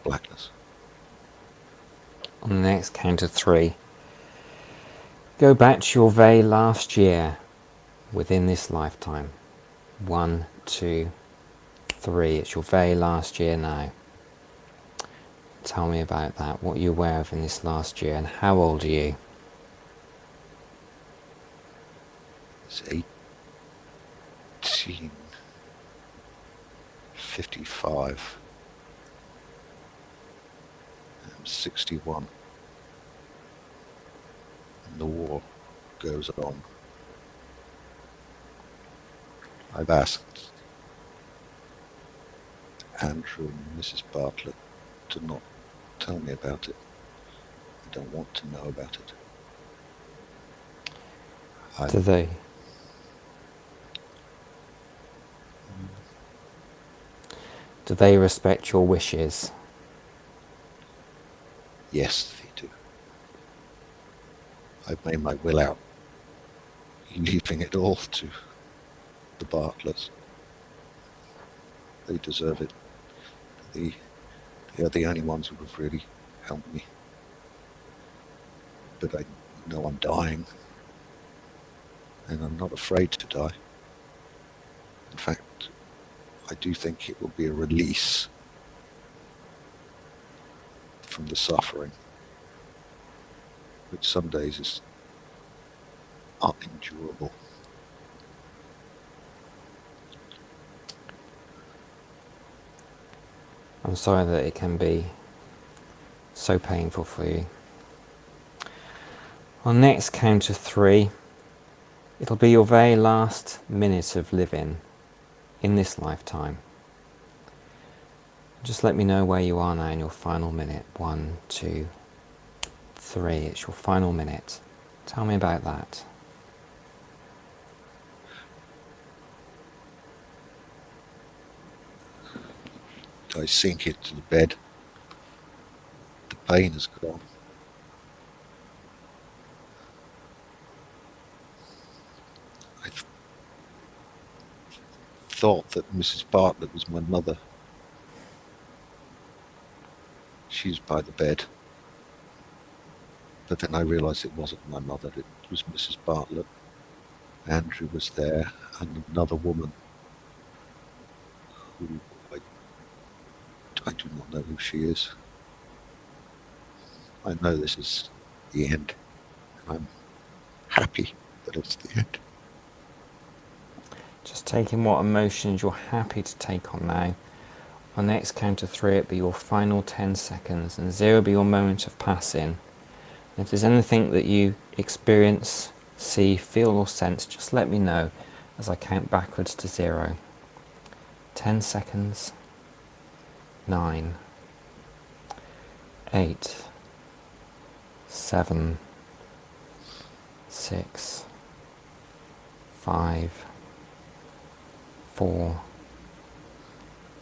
Blackness. On the next count of 3, go back to your very last year within this lifetime. 1, 2, 3. It's your very last year now. Tell me about that, what you're aware of in this last year, and how old are you? It's 1855. I'm 61. And the war goes on. I've asked Andrew and Mrs. Bartlett to not tell me about it. I don't want to know about it. Do they? Do they respect your wishes? Yes, they do. I've made my will out, leaving it all to the Bartletts. They deserve it. They are the only ones who have really helped me. But I know I'm dying, and I'm not afraid to die. In fact, I do think it will be a release from the suffering, which some days is unendurable. I'm sorry that it can be so painful for you. On next count of 3, it'll be your very last minute of living in this lifetime. Just let me know where you are now in your final minute. 1, 2, 3. It's your final minute. Tell me about that. I sink into the bed. The pain is gone. I thought that Mrs. Bartlett was my mother. She's by the bed. But then I realised it wasn't my mother, it was Mrs. Bartlett. Andrew was there, and another woman who I do not know who she is. I know this is the end. I'm happy that it's the end. Just taking what emotions you're happy to take on now. On the next count of 3, it'll be your final 10 seconds, and 0 will be your moment of passing. And if there's anything that you experience, see, feel or sense, just let me know as I count backwards to 0. 10 seconds. 9, 8, 7, 6, 5, 4,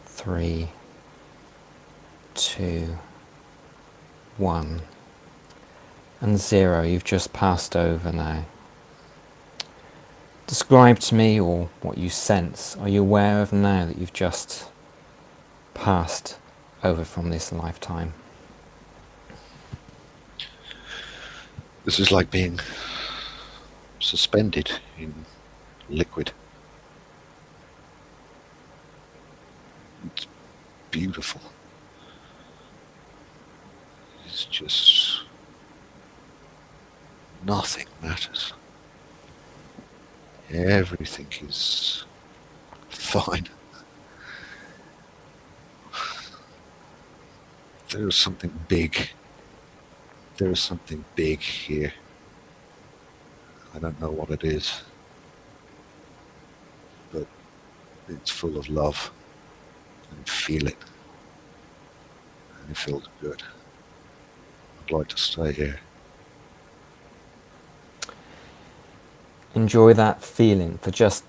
3, 2, 1, and 0. You've just passed over now. Describe to me, or what you sense. Are you aware of now that you've just passed over from this lifetime? This is like being suspended in liquid. It's beautiful. It's just nothing matters. Everything is fine. There is something big. There is something big here. I don't know what it is, but it's full of love. And feel it. And it feels good. I'd like to stay here. Enjoy that feeling for just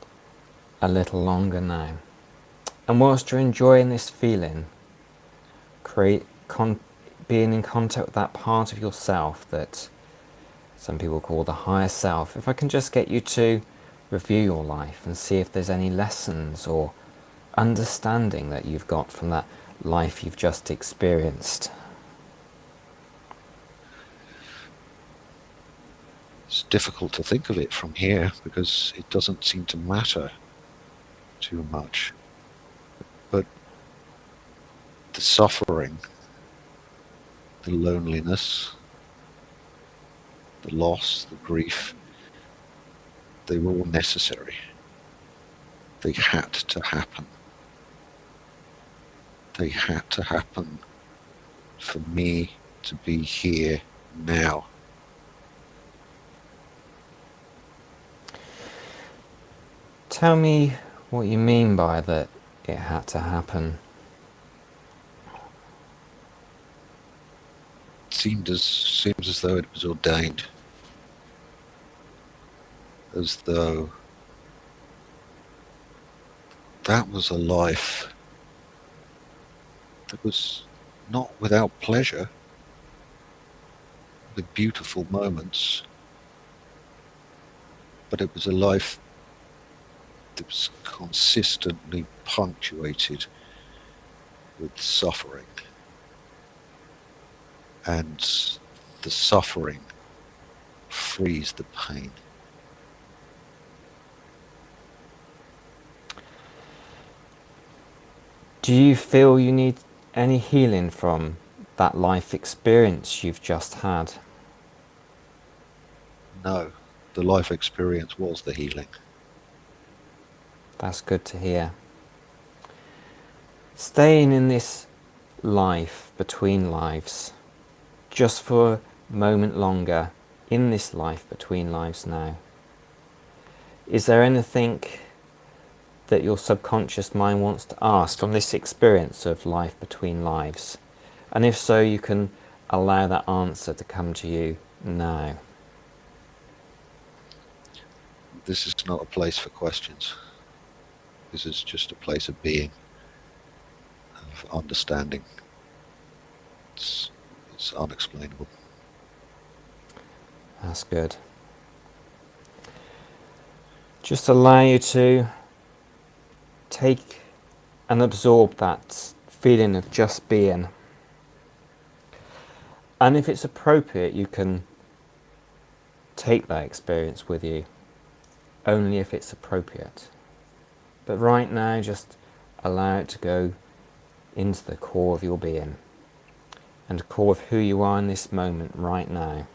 a little longer now. And whilst you're enjoying this feeling, being in contact with that part of yourself that some people call the higher self. If I can just get you to review your life and see if there's any lessons or understanding that you've got from that life you've just experienced. It's difficult to think of it from here because it doesn't seem to matter too much. But the suffering, the loneliness, the loss, the grief, they were all necessary. They had to happen. They had to happen for me to be here now. Tell me what you mean by that it had to happen. It seems as though it was ordained. As though that was a life that was not without pleasure, with beautiful moments, but it was a life that was consistently punctuated with suffering. And the suffering frees the pain. Do you feel you need any healing from that life experience you've just had? No, the life experience was the healing. That's good to hear. Staying in this life between lives, just for a moment longer, in this life between lives now, is there anything that your subconscious mind wants to ask from this experience of life between lives? And if so, you can allow that answer to come to you now. This is not a place for questions. This is just a place of being, of understanding. It's unexplainable. That's good. Just allow you to take and absorb that feeling of just being. And if it's appropriate, you can take that experience with you, only if it's appropriate. But right now, just allow it to go into the core of your being and the core of who you are in this moment right now.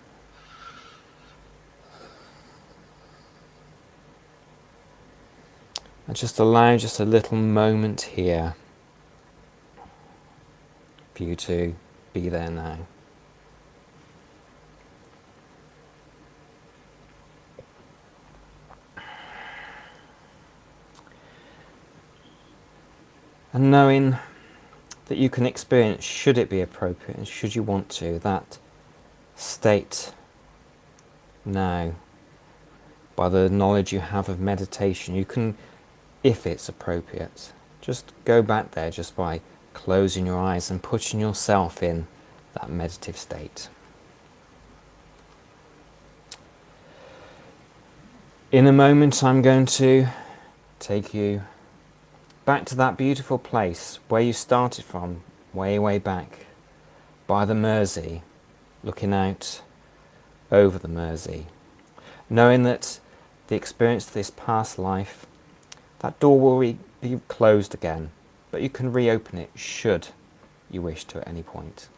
And just allow just a little moment here for you to be there now. And knowing that you can experience, should it be appropriate and should you want to, that state now by the knowledge you have of meditation. You can, if it's appropriate, just go back there just by closing your eyes and putting yourself in that meditative state. In a moment, I'm going to take you back to that beautiful place where you started from, way, way back, by the Mersey, looking out over the Mersey, knowing that the experience of this past life, that door will be closed again, but you can reopen it should you wish to at any point.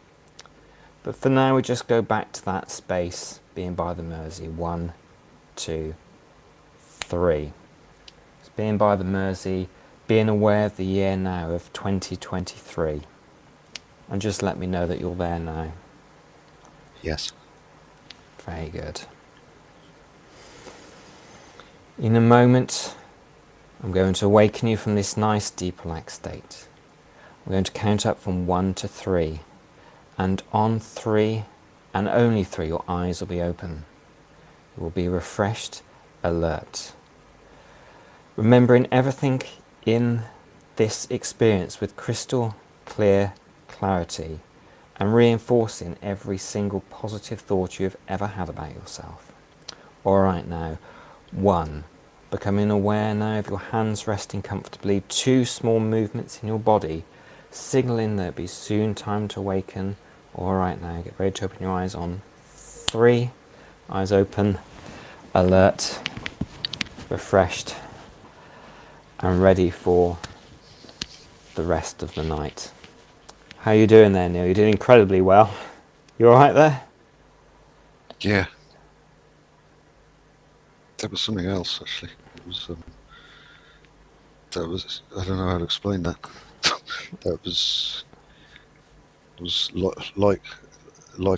But for now, we just go back to that space, being by the Mersey. 1, 2, 3. It's being by the Mersey, being aware of the year now of 2023. And just let me know that you're there now. Yes. Very good. In a moment, I'm going to awaken you from this nice deep relaxed state. I'm going to count up from 1 to 3. And on 3, and only 3, your eyes will be open. You will be refreshed, alert. Remembering everything in this experience with crystal clear clarity and reinforcing every single positive thought you have ever had about yourself. All right now, 1, becoming aware now of your hands resting comfortably, 2 small movements in your body, signaling that it'll be soon time to awaken. All right now, get ready to open your eyes on 3, eyes open, alert, refreshed, and ready for the rest of the night. How are you doing there, Neil? You're doing incredibly well. You all right there? Yeah. That was something else, actually. That was, I don't know how to explain that. That was like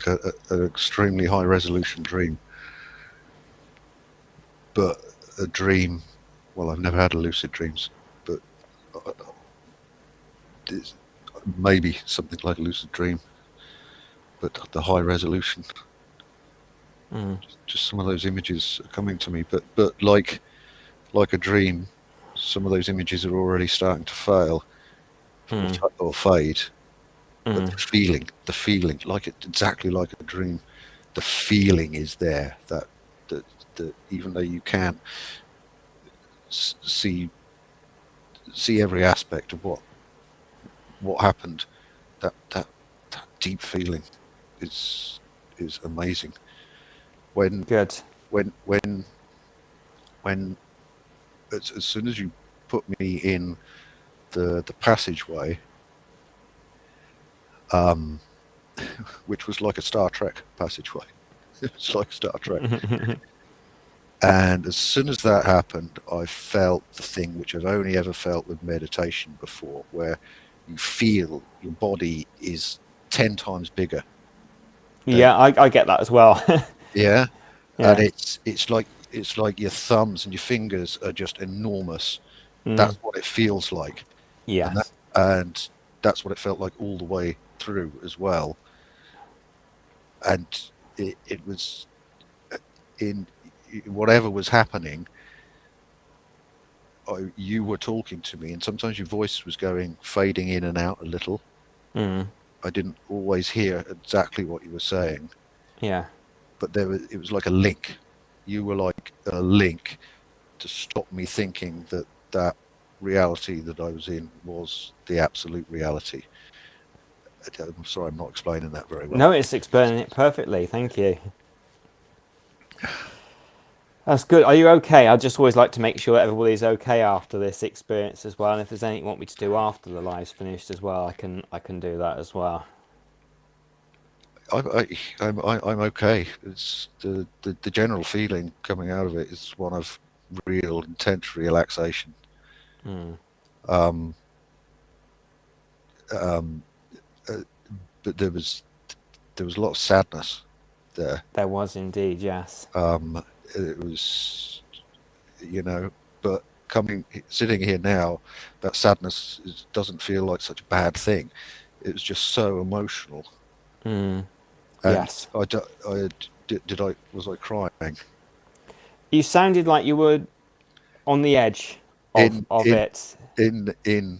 an extremely high resolution dream. But a dream, well, I've never had lucid dreams, but it's maybe something like a lucid dream, but the high resolution. Just some of those images are coming to me, but like a dream, some of those images are already starting to fail or fade. But the feeling, exactly like a dream, the feeling is there. That even though you can't see every aspect of what happened, that deep feeling is amazing. When as soon as you put me in the passageway, which was like a Star Trek passageway. It was like Star Trek. And as soon as that happened, I felt the thing which I've only ever felt with meditation before, where you feel your body is 10 times bigger. Yeah, I get that as well. Yeah. Yeah. And it's like your thumbs and your fingers are just enormous. That's what it feels like. Yes. And that's what it felt like all the way through as well. And it was in whatever was happening, you were talking to me, and sometimes your voice was fading in and out a little. I didn't always hear exactly what you were saying. Yeah. But it was like a link. You were like a link to stop me thinking that reality that I was in was the absolute reality. I'm sorry, I'm not explaining that very well. No, it's explaining it perfectly. Thank you. That's good. Are you okay? I just always like to make sure everybody's okay after this experience as well. And if there's anything you want me to do after the live's finished as well, I can do that as well. I'm okay. It's the general feeling coming out of it is one of real intense relaxation. Mm. Um, um, uh, but there was a lot of sadness there. There was indeed, yes. It was, you know, but sitting here now, that sadness doesn't feel like such a bad thing. It was just so emotional, Mm. and Yes. was I crying You sounded like you were on the edge in of in it. in in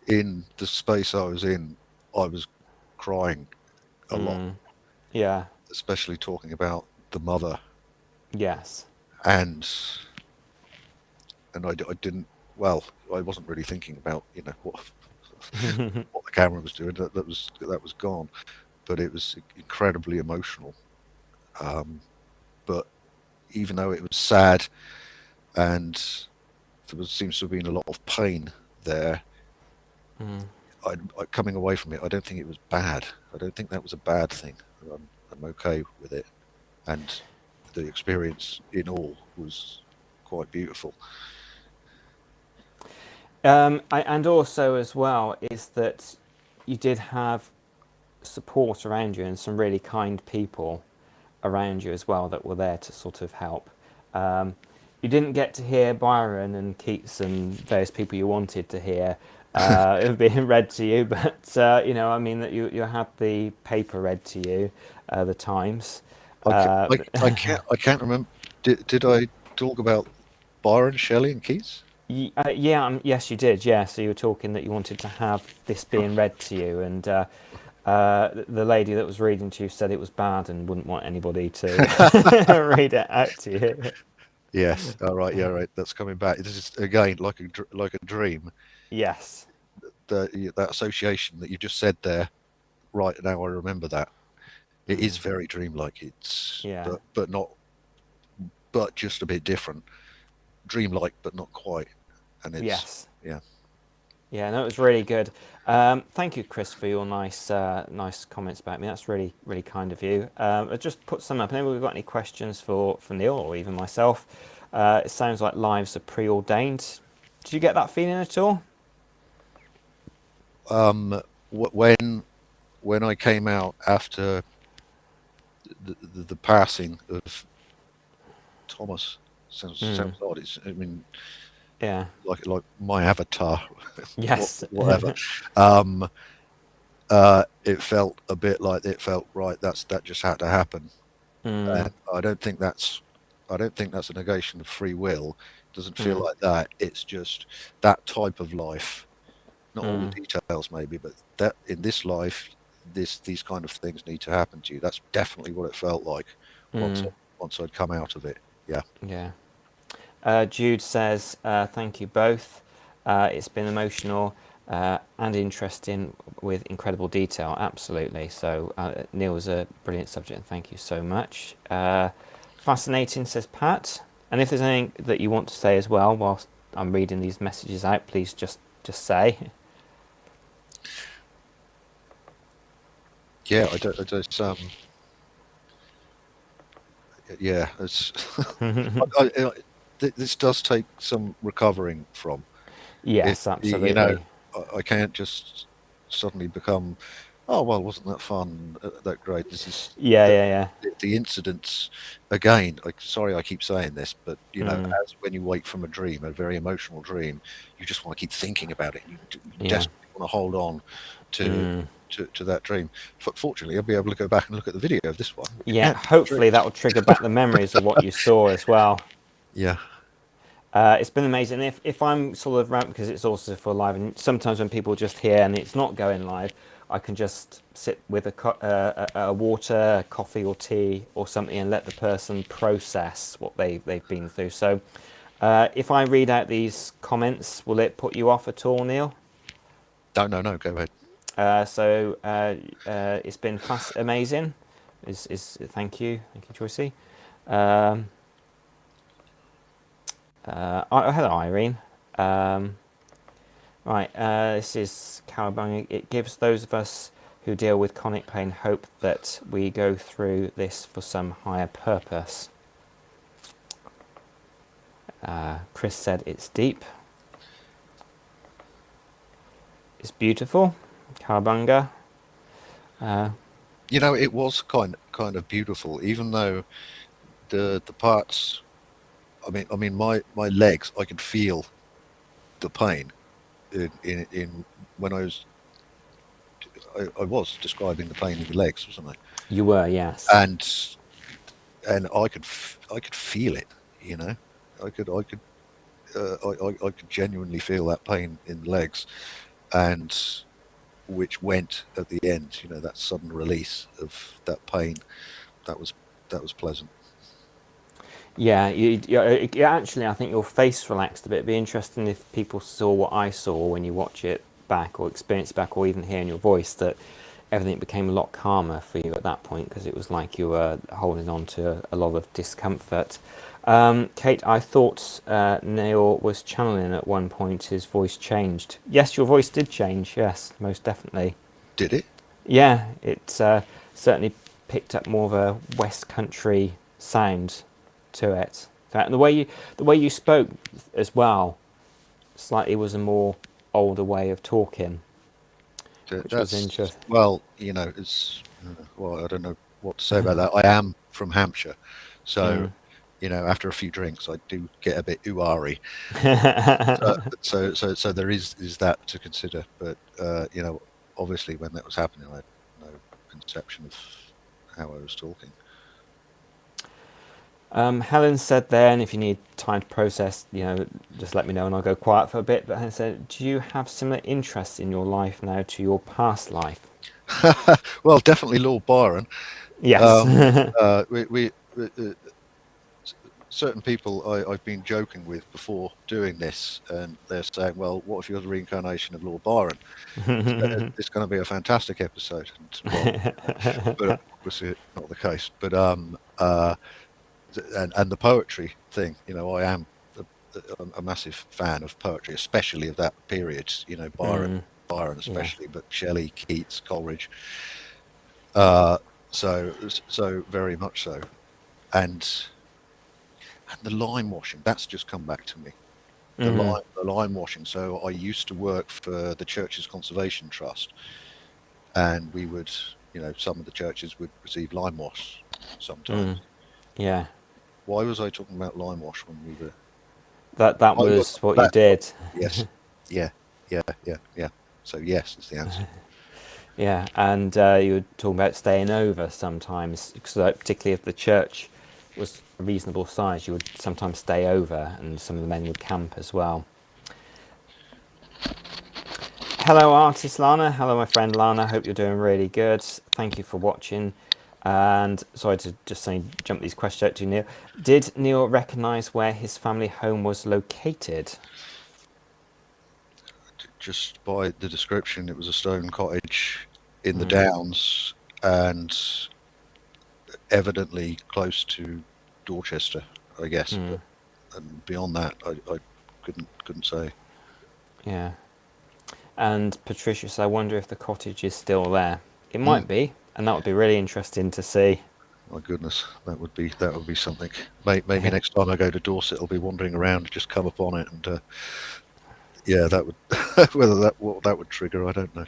in the space I was in? I was crying a lot, Mm. Yeah. especially talking about the mother, Yes. and I didn't. Well, I wasn't really thinking about what the camera was doing. That was gone, but it was incredibly emotional. Um, but even though it was sad and seems to have been a lot of pain there, Mm. coming away from it, I don't think it was bad. I don't think that was a bad thing. I'm okay with it, and the experience in all was quite beautiful. And also as well is that you did have support around you and some really kind people around you as well that were there to sort of help. Um, you didn't get to hear Byron and Keats and various people you wanted to hear being read to you, but I mean that you had the paper read to you, the Times. I, ca- Uh, I can't remember. Did I talk about Byron, Shelley, and Keats? yeah, yes, you did. Yeah, so you were talking that you wanted to have this being read to you, and the lady that was reading to you said it was bad and wouldn't want anybody to read it out to you. Yes. All right. Yeah. Right. That's coming back. This is again like a dream. Yes. That association that you just said there. Right now, I remember that. It is Mm. very dreamlike. It's Yeah. but not but just a bit different. Dreamlike, but not quite. And it's Yes. yeah. Yeah. No, it was really good. Thank you, Chris, for your nice comments about me. That's really, really kind of you. I just put some up. Maybe we've got any questions for Neil or even myself. It sounds like lives are preordained. Did you get that feeling at all? Um, when I came out after the passing of Thomas, Mm. sounds odd. I mean, Yeah. like my avatar, Yes. whatever. Um, it felt a bit like it felt right. That just had to happen. And Mm. I don't think that's a negation of free will. It doesn't feel Mm. like that. It's just that type of life. Not all the Mm. details maybe, but that in this life, these kind of things need to happen to you. That's definitely what it felt like once Mm. once I'd come out of it. Yeah. Yeah. Jude says, thank you both. It's been emotional and interesting with incredible detail. Absolutely. So, Neil was a brilliant subject. Thank you so much. Fascinating, says Pat. And if there's anything that you want to say as well whilst I'm reading these messages out, please just say. Yeah, I don't yeah, it's this does take some recovering from. It, Yes, you know, absolutely. I can't just suddenly become, oh well, wasn't that fun? That great? This is Yeah, yeah, yeah. the incidents again. Sorry, I keep saying this, but Mm. as when you wake from a dream, a very emotional dream, you just want to keep thinking about it. You Yeah. desperately want to hold on to Mm. to that dream. Fortunately, I'll be able to go back and look at the video of this one, which Yeah, again, hopefully dreams. that will trigger back the memories of what you saw as well. Yeah. It's been amazing. If I'm sort of because it's also for live, and sometimes when people just hear and it's not going live, I can just sit with a water, coffee, or tea or something, and let the person process what they've been through. So, if I read out these comments, will it put you off at all, Neil? No, no, no. Go ahead. It's been amazing. Is thank you, Joycey. Um, Hello, Irene. Um, Right, this is Cowabunga. It gives those of us who deal with chronic pain hope that we go through this for some higher purpose. Chris said it's deep. is beautiful. Cowabunga. It was kind of beautiful, even though the parts. I mean, my legs. I could feel the pain in when I was describing the pain in the legs, wasn't I? You were, yes. And I could feel it. You know, I could genuinely feel that pain in the legs, and which went at the end. That sudden release of that pain. That was that was pleasant. Yeah, actually, I think your face relaxed a bit. It'd be interesting if people saw what I saw when you watch it back, or experience it back, or even hearing your voice, that everything became a lot calmer for you at that point, because it was like you were holding on to a lot of discomfort. Kate, I thought Neil was channeling at one point. His voice changed. Yes, your voice did change. Yes, most definitely. Did it? Yeah, it certainly picked up more of a West Country sound to it. In fact, the way you spoke as well slightly was a more older way of talking, which was That's interesting. well, it's well, I don't know what to say about that. I am from Hampshire, so Mm. after a few drinks, I do get a bit ooh-ary. So there is that to consider. But obviously, when that was happening, I had no conception of how I was talking. Helen said there, and if you need time to process, just let me know and I'll go quiet for a bit. But Helen said, do you have similar interests in your life now to your past life? Well, definitely Lord Byron. Yes. Um, certain people I've been joking with before doing this, and they're saying, "Well, what if you're the reincarnation of Lord Byron? It's going to be a fantastic episode." And, well, but obviously not the case. But and the poetry thing, I am a massive fan of poetry, especially of that period. Byron Yeah. especially, but Shelley, Keats, Coleridge. Uh, so very much so, and the lime washing, that's just come back to me. The lime washing. So I used to work for the church's conservation trust, and we would, some of the churches would receive lime wash sometimes. Yeah. Why was I talking about lime wash when we were? That Oh, was what you that, did. yes, yeah, yeah, yeah, yeah. So yes is the answer. Yeah, and you were talking about staying over sometimes, because particularly if the church was a reasonable size, you would sometimes stay over, and some of the men would camp as well. Hello, artist Lana. Hello, my friend Lana. Hope you're doing really good. Thank you for watching. And sorry to just say, jump these questions out to Neil. Did Neil recognise where his family home was located? Just by the description, it was a stone cottage in the Downs, and evidently close to Dorchester, I guess. But and beyond that, I couldn't say. Yeah. And Patricia says, I wonder if the cottage is still there. It Mm, might be, and that would be really interesting to see. my goodness, that would be something. Maybe next time I go to Dorset, I'll be wandering around, just come upon it, and yeah, that would whether what that would trigger, I don't know.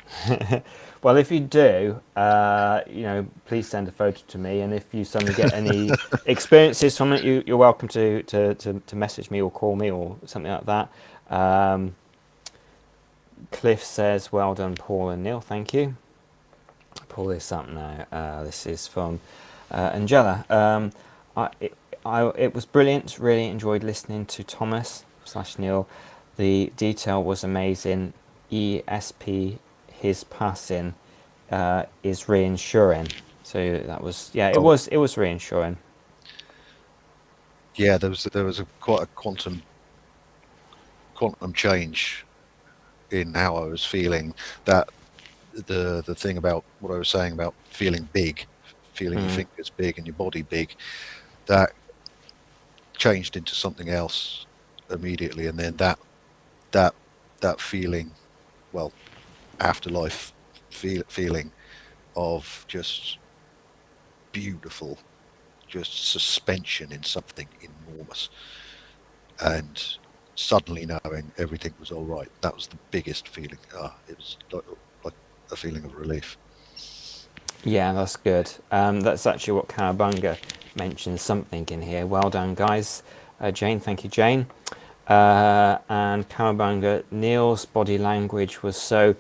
Well, if you do, please send a photo to me. And if you suddenly get any experiences from it, you're welcome to message me or call me or something like that. Um, Cliff says, well done, Paul and Neil. Thank you. Pull this up now. This is from Angela. It was brilliant. Really enjoyed listening to Thomas / Neil. The detail was amazing. ESP, his passing, is reassuring. So that was, yeah, it Oh, was reassuring. yeah, there was quite a quantum change in how I was feeling. That the thing about what I was saying about feeling big, feeling your fingers big and your body big, that changed into something else immediately, and then that that feeling, well, afterlife feeling of just beautiful, just suspension in something enormous, and suddenly knowing everything was all right. That was the biggest feeling. It was like a feeling of relief. Yeah, that's good. That's actually what Cowabunga mentions something in here. Well done, guys. Jane, thank you, Jane. And Cowabunga, Neil's body language was so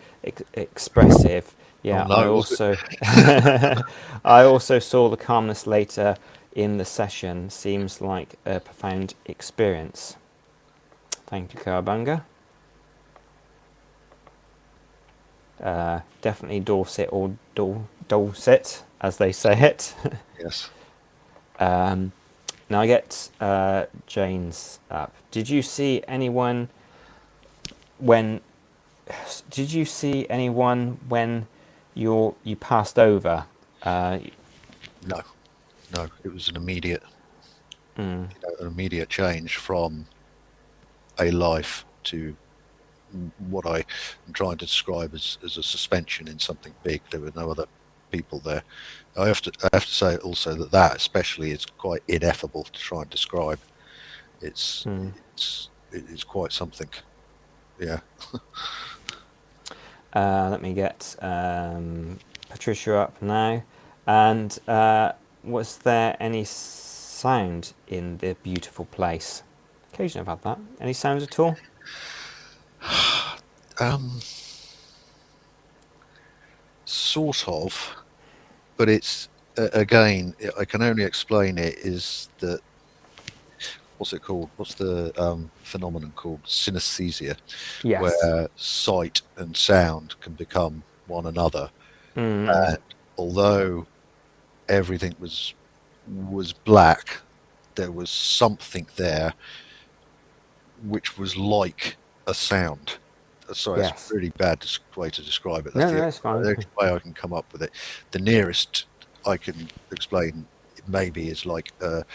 expressive. Oh Yeah, I no, was it? also I also saw the calmness later in the session. Seems like a profound experience. Thank you, Cowabunga. Definitely Dorset or Dorset, as they say it. Yes. Now I get Jane's up. Did you see anyone when? Did you see anyone when you passed over? Uh, No, no. It was mm, an immediate change from a life to what I am trying to describe as a suspension in something big. There were no other people there. I have to say also that especially is quite ineffable to try and describe. It's mm. it's quite something. Yeah. Let me get Patricia up now. And was there any sound in the beautiful place? Occasionally I've had that. Any sounds at all? Um, Sort of, but it's again, I can only explain it is that what's it called? What's the phenomenon called? Synesthesia, Yes. where sight and sound can become one another. Mm, And although everything was black, there was something there which was like a sound. Sorry, that's a yes. really bad way to describe it. That's No, no, it's the fine. only way I can come up with it. The nearest I can explain maybe is like a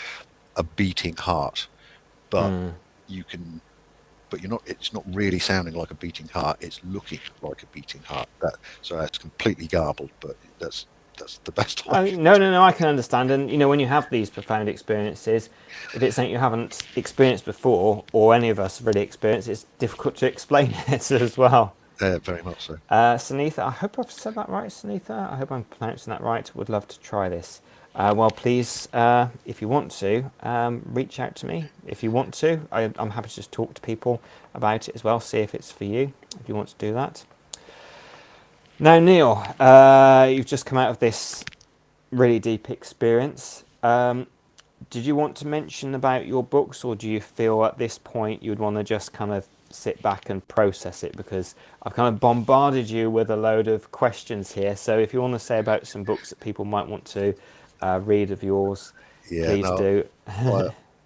beating heart, but Mm. you can, but you're not. It's not really sounding like a beating heart. It's looking like a beating heart. So that's completely garbled, but that's the best I Oh, can. no, no, no, I can understand. And, when you have these profound experiences, if it's something you haven't experienced before, or any of us really experienced, it's difficult to explain it as well. Very much so. Sunitha, I hope I've said that right, Sunitha. I hope I'm pronouncing that right. Would love to try this. Well, please, if you want to, reach out to me. If you want to, I'm happy to just talk to people about it as well, see if it's for you, if you want to do that. Now, Neil, you've just come out of this really deep experience. Did you want to mention about your books, or do you feel at this point you would want to just kind of sit back and process it? Because I've kind of bombarded you with a load of questions here. So if you want to say about some books that people might want to read of yours, Yeah, please no, do.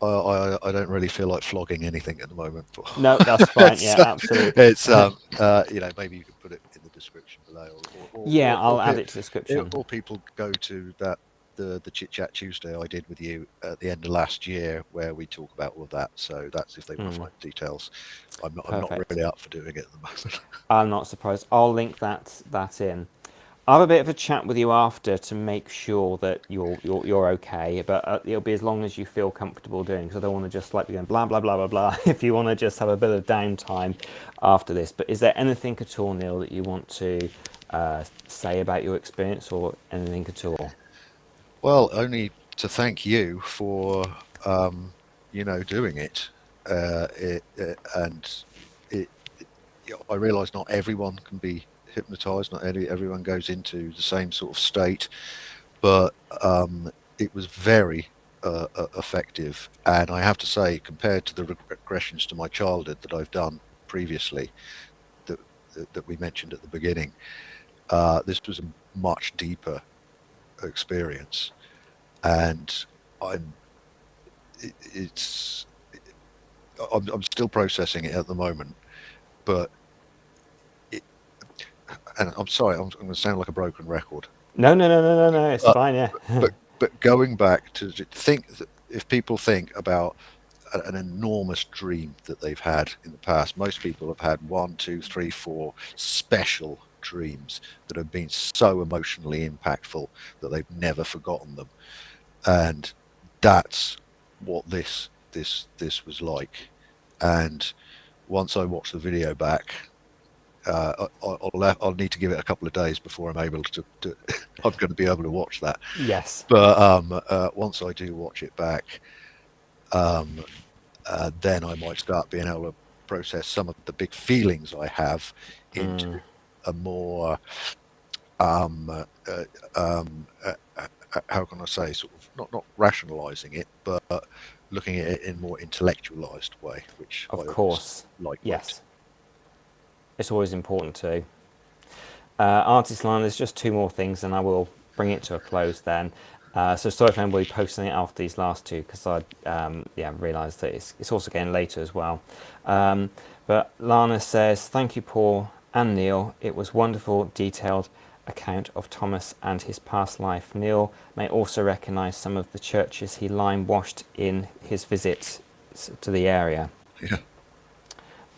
I, I don't really feel like flogging anything at the moment, but No, that's fine. it's Yeah, absolutely. maybe you can put it in the description below, Yeah, I'll add it to the description. or people go to that the Chit Chat Tuesday I did with you at the end of last year where we talk about all of that. So that's if they want to find details. I'm not Perfect. really up for doing it at the moment. I'm not surprised. I'll link that in. I'll have a bit of a chat with you after to make sure that you're okay, but it'll be as long as you feel comfortable doing, because I don't want to just like be going blah blah blah blah blah. If you want to just have a bit of downtime after this, but is there anything at all, Neil, that you want to say about your experience, or anything at all? Well, only to thank you for doing it. And it, I realise not everyone can be hypnotised. Not everyone goes into the same sort of state, but it was very effective. And I have to say, compared to the regressions to my childhood that I've done previously, that that we mentioned at the beginning, this was a much deeper experience, and I'm it's I'm still processing it at the moment, but it, and I'm sorry, I'm going to sound like a broken record. No, no, no, no, no, no. It's Uh, fine. Yeah. but going back to think, if people think about an enormous dream that they've had in the past, most people have had one, two, three, four special dreams that have been so emotionally impactful that they've never forgotten them, and that's what this was like. and once I watch the video back, I'll need to give it a couple of days before I'm able to I'm going to be able to watch that. Yes. But once I do watch it back, um, then I might start being able to process some of the big feelings I have into a more how can I say, sort of not rationalizing it, but looking at it in a more intellectualized way, which I Of always course. like. Yes. It's always important to. Artist line, there's just two more things and I will bring it to a close then. So sorry for anybody posting it after these last two, because I realised that it's also getting later as well. But Lana says, thank you Paul and Neil. It was wonderful, detailed account of Thomas and his past life. Neil may also recognise some of the churches he lime washed in his visit to the area. Yeah.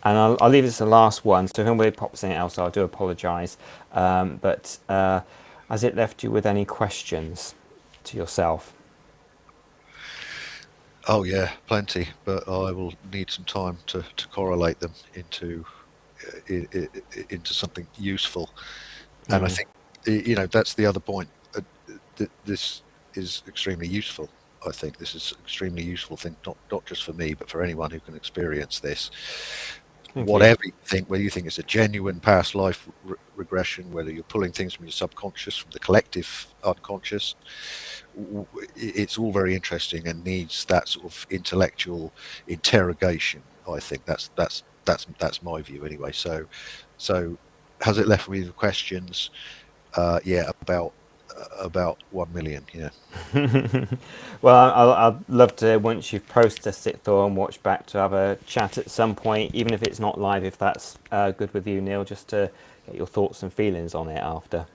And I'll leave this the last one, so if anybody pops anything else, I do apologise. But has it left you with any questions to yourself? Oh yeah, plenty, but I will need some time to correlate them into into something useful. And I think that's the other point. This is extremely useful. I think this is extremely useful thing, not just for me, but for anyone who can experience this. Thank you. Whatever you think, whether you think it's a genuine past life regression, whether you're pulling things from your subconscious, from the collective unconscious, it's all very interesting and needs that sort of intellectual interrogation. I think that's my view anyway. So has it left me with questions? Yeah, about 1 million. Yeah. Well, I'd love to, once you've processed it through and watched back, to have a chat at some point, even if it's not live, if that's good with you, Neil, just to get your thoughts and feelings on it after.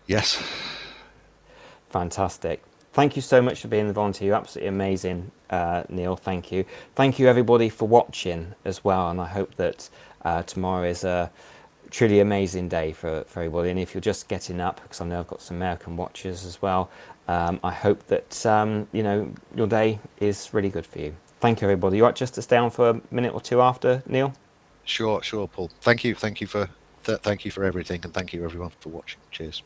Yes. Fantastic. Thank you so much for being the volunteer. You're absolutely amazing, Neil. Thank you. Thank you, everybody, for watching as well. And I hope that tomorrow is a truly amazing day for everybody. And if you're just getting up, because I know I've got some American watchers as well, I hope that your day is really good for you. Thank you, everybody. You right just to stay on for a minute or two after, Neil? Sure, Paul. Thank you for everything, and thank you everyone for watching. Cheers.